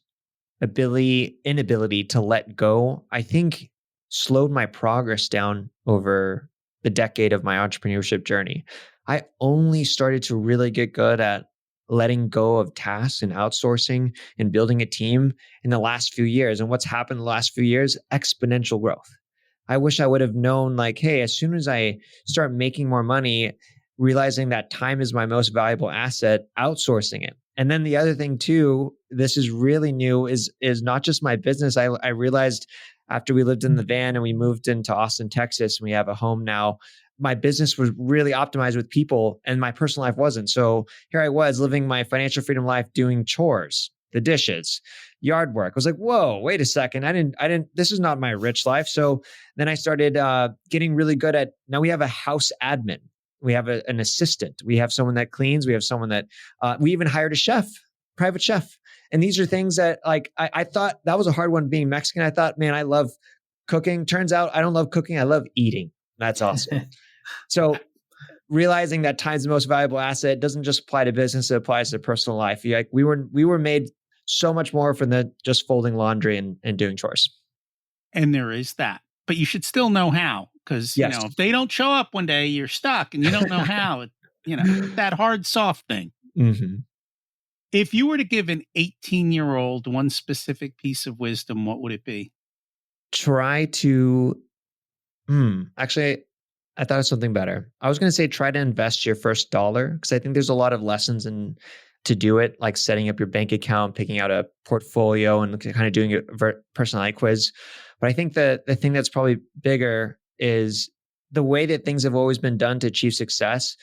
inability to let go, I think slowed my progress down over the decade of my entrepreneurship journey. I only started to really get good at letting go of tasks and outsourcing and building a team in the last few years. And what's happened in the last few years? Exponential growth. I wish I would have known, like, hey, as soon as I start making more money, realizing that time is my most valuable asset, outsourcing it. And then the other thing too, this is really new, is not just my business. I realized after we lived in the van and we moved into Austin, Texas, and we have a home now, my business was really optimized with people and my personal life wasn't. So here I was living my financial freedom life, doing chores, the dishes, yard work. I was like, whoa, wait a second. This is not my rich life. So then I started getting really good at, now we have a house admin. We have an assistant. We have someone that cleans. We have someone that, we even hired a chef, private chef. And these are things that like, I thought that was a hard one being Mexican. I thought, man, I love cooking. Turns out I don't love cooking. I love eating. That's awesome. So realizing that time's the most valuable asset doesn't just apply to business. It applies to personal life. We were made so much more from the just folding laundry and doing chores. And there is that, but you should still know how. Because, Yes. If they don't show up one day, you're stuck and you don't know how, that hard, soft thing. Mm-hmm. If you were to give an 18-year-old one specific piece of wisdom, what would it be? Try to, actually, I thought of something better. I was going to say, try to invest your first dollar, because I think there's a lot of lessons to do it, like setting up your bank account, picking out a portfolio and kind of doing a personality quiz. But I think the thing that's probably bigger is the way that things have always been done to achieve success.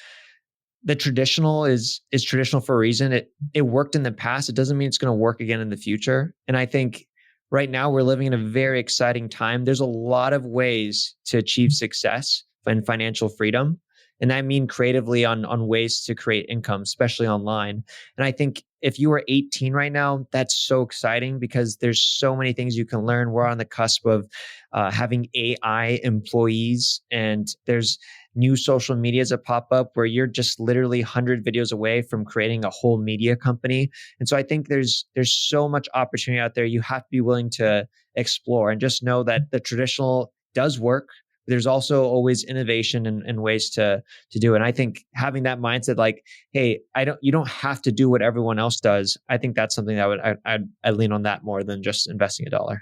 The traditional is traditional for a reason. It worked in the past. It doesn't mean it's going to work again in the future. And I think right now we're living in a very exciting time. There's a lot of ways to achieve success and financial freedom. And I mean creatively on ways to create income, especially online. And I think if you are 18 right now, that's so exciting because there's so many things you can learn. We're on the cusp of having AI employees, and there's new social medias that pop up where you're just literally 100 videos away from creating a whole media company. And so I think there's so much opportunity out there. You have to be willing to explore and just know that the traditional does work. There's also always innovation and ways to do it. And I think having that mindset, like, hey, you don't have to do what everyone else does. I think that's something that I'd lean on that more than just investing $1.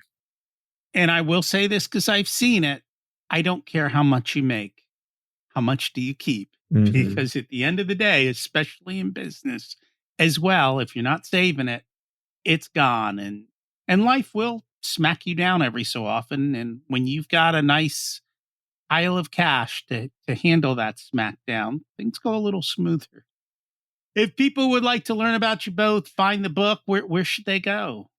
And I will say this because I've seen it. I don't care how much you make. How much do you keep? Mm-hmm. Because at the end of the day, especially in business as well, if you're not saving it, it's gone. And life will smack you down every so often. And when you've got a nice pile of cash to handle that smackdown, things go a little smoother. If people would like to learn about you both, find the book, where should they go?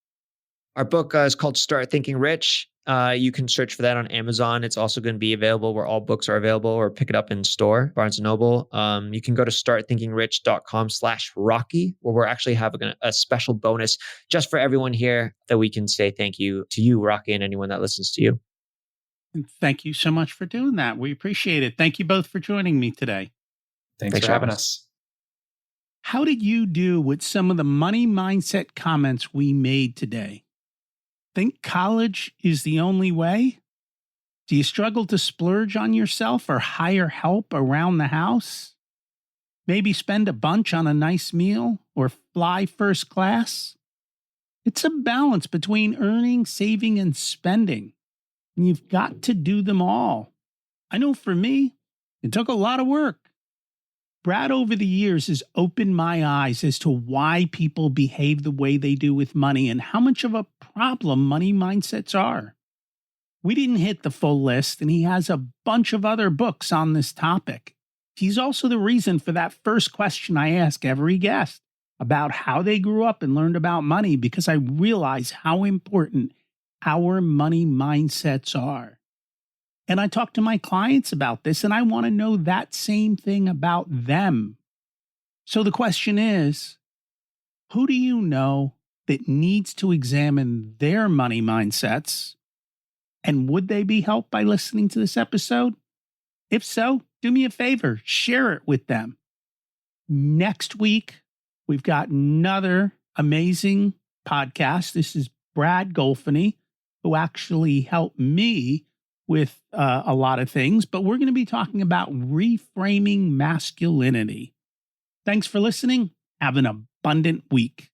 Our book is called Start Thinking Rich. You can search for that on Amazon. It's also going to be available where all books are available, or pick it up in store, Barnes & Noble. You can go to startthinkingrich.com/Rocky, where we're actually having a special bonus just for everyone here that we can say thank you to you, Rocky, and anyone that listens to you. And thank you so much for doing that. We appreciate it. Thank you both for joining me today. Thanks for having us. How did you do with some of the money mindset comments we made today? Think college is the only way? Do you struggle to splurge on yourself or hire help around the house? Maybe spend a bunch on a nice meal or fly first class? It's a balance between earning, saving, and spending. And you've got to do them all. I know for me, it took a lot of work. Brad, over the years, has opened my eyes as to why people behave the way they do with money and how much of a problem money mindsets are. We didn't hit the full list, and he has a bunch of other books on this topic. He's also the reason for that first question I ask every guest about how they grew up and learned about money, because I realize how important our money mindsets are. And I talk to my clients about this, and I want to know that same thing about them. So the question is, who do you know that needs to examine their money mindsets? And would they be helped by listening to this episode? If so, do me a favor, share it with them. Next week, we've got another amazing podcast. This is Brad Golfany, who actually helped me with a lot of things, but we're going to be talking about reframing masculinity. Thanks for listening. Have an abundant week.